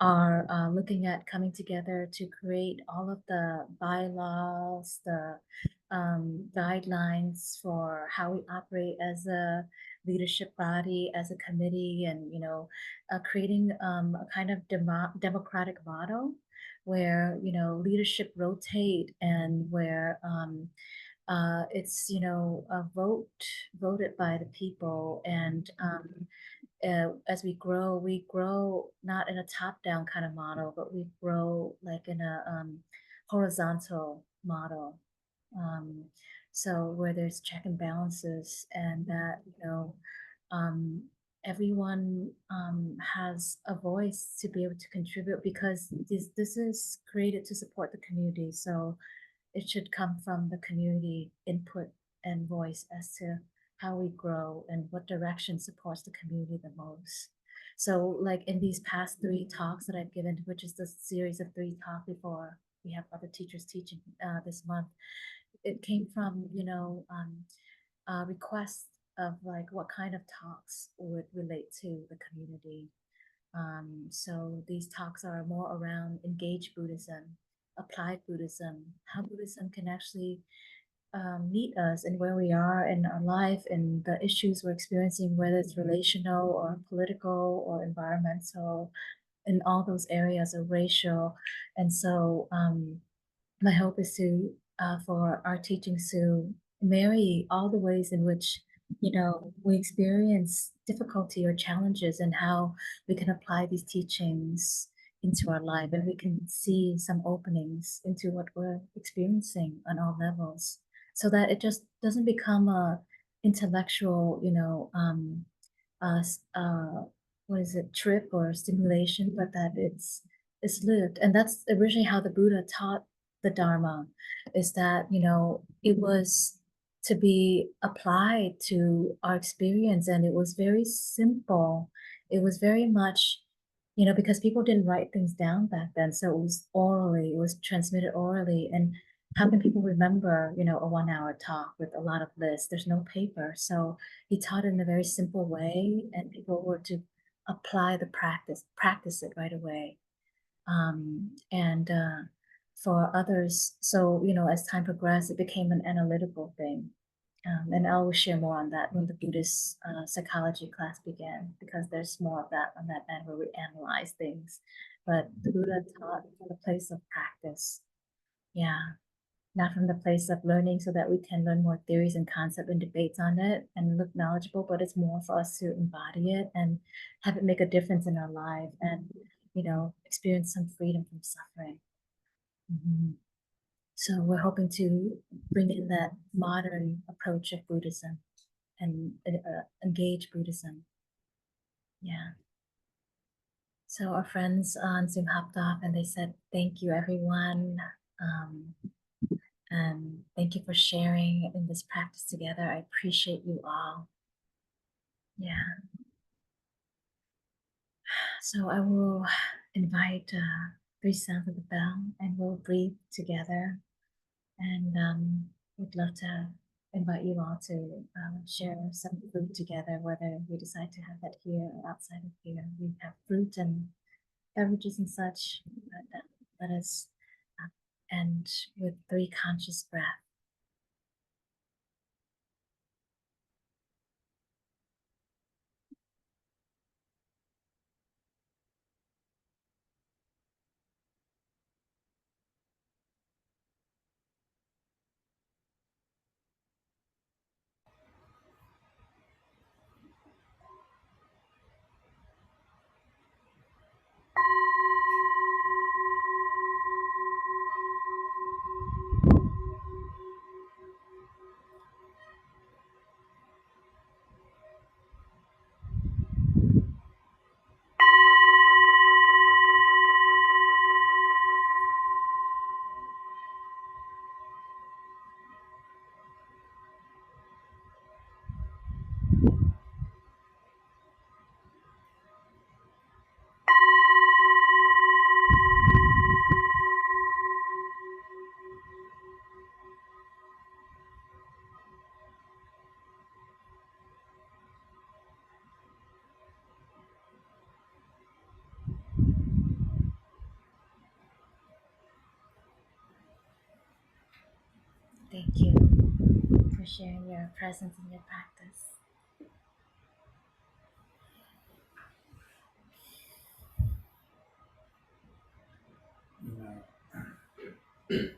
are looking at coming together to create all of the bylaws, the guidelines for how we operate as a leadership body, as a committee, and, you know, creating a kind of democratic model where, you know, leadership rotate, and where it's, you know, voted by the people, and as we grow not in a top-down kind of model, but we grow like in a horizontal model. Um, so where there's check and balances, and that um, everyone has a voice to be able to contribute, because this is created to support the community. So it should come from the community input and voice as to how we grow and what direction supports the community the most. So like in these past 3 talks that I've given, which is the series of 3 talks before we have other teachers teaching this month, it came from, requests of like what kind of talks would relate to the community. So these talks are more around engaged Buddhism, applied Buddhism, how Buddhism can actually meet us and where we are in our life and the issues we're experiencing, whether it's relational or political or environmental, in all those areas, or racial. And so my hope is to for our teachings to marry all the ways in which we experience difficulty or challenges, and how we can apply these teachings into our life, and we can see some openings into what we're experiencing on all levels, so that it just doesn't become a intellectual uh, what is it, trip or stimulation, but that it's lived. And that's originally how the Buddha taught the Dharma, is that it was to be applied to our experience, and it was very simple. It was very much because people didn't write things down back then, so it was transmitted orally. And how can people remember a 1 hour talk with a lot of lists? There's no paper. So he taught it in a very simple way, and people were to apply the practice it right away. And for others, so as time progressed, it became an analytical thing. And I will share more on that when the Buddhist psychology class began, because there's more of that on that end where we analyze things. But the Buddha taught from the place of practice. Yeah, not from the place of learning so that we can learn more theories and concepts and debates on it and look knowledgeable, but it's more for us to embody it and have it make a difference in our life, and experience some freedom from suffering. So we're hoping to bring in that modern approach of Buddhism and engage Buddhism. Yeah. So our friends on Zoom hopped off, and they said, thank you, everyone. And thank you for sharing in this practice together. I appreciate you all. Yeah. So I will invite 3 sounds of the bell, and we'll breathe together. And we'd love to invite you all to share some food together, whether we decide to have that here or outside of here. We have fruit and beverages and such. But let us end with 3 conscious breaths. Thank you for sharing your presence and your practice. You know,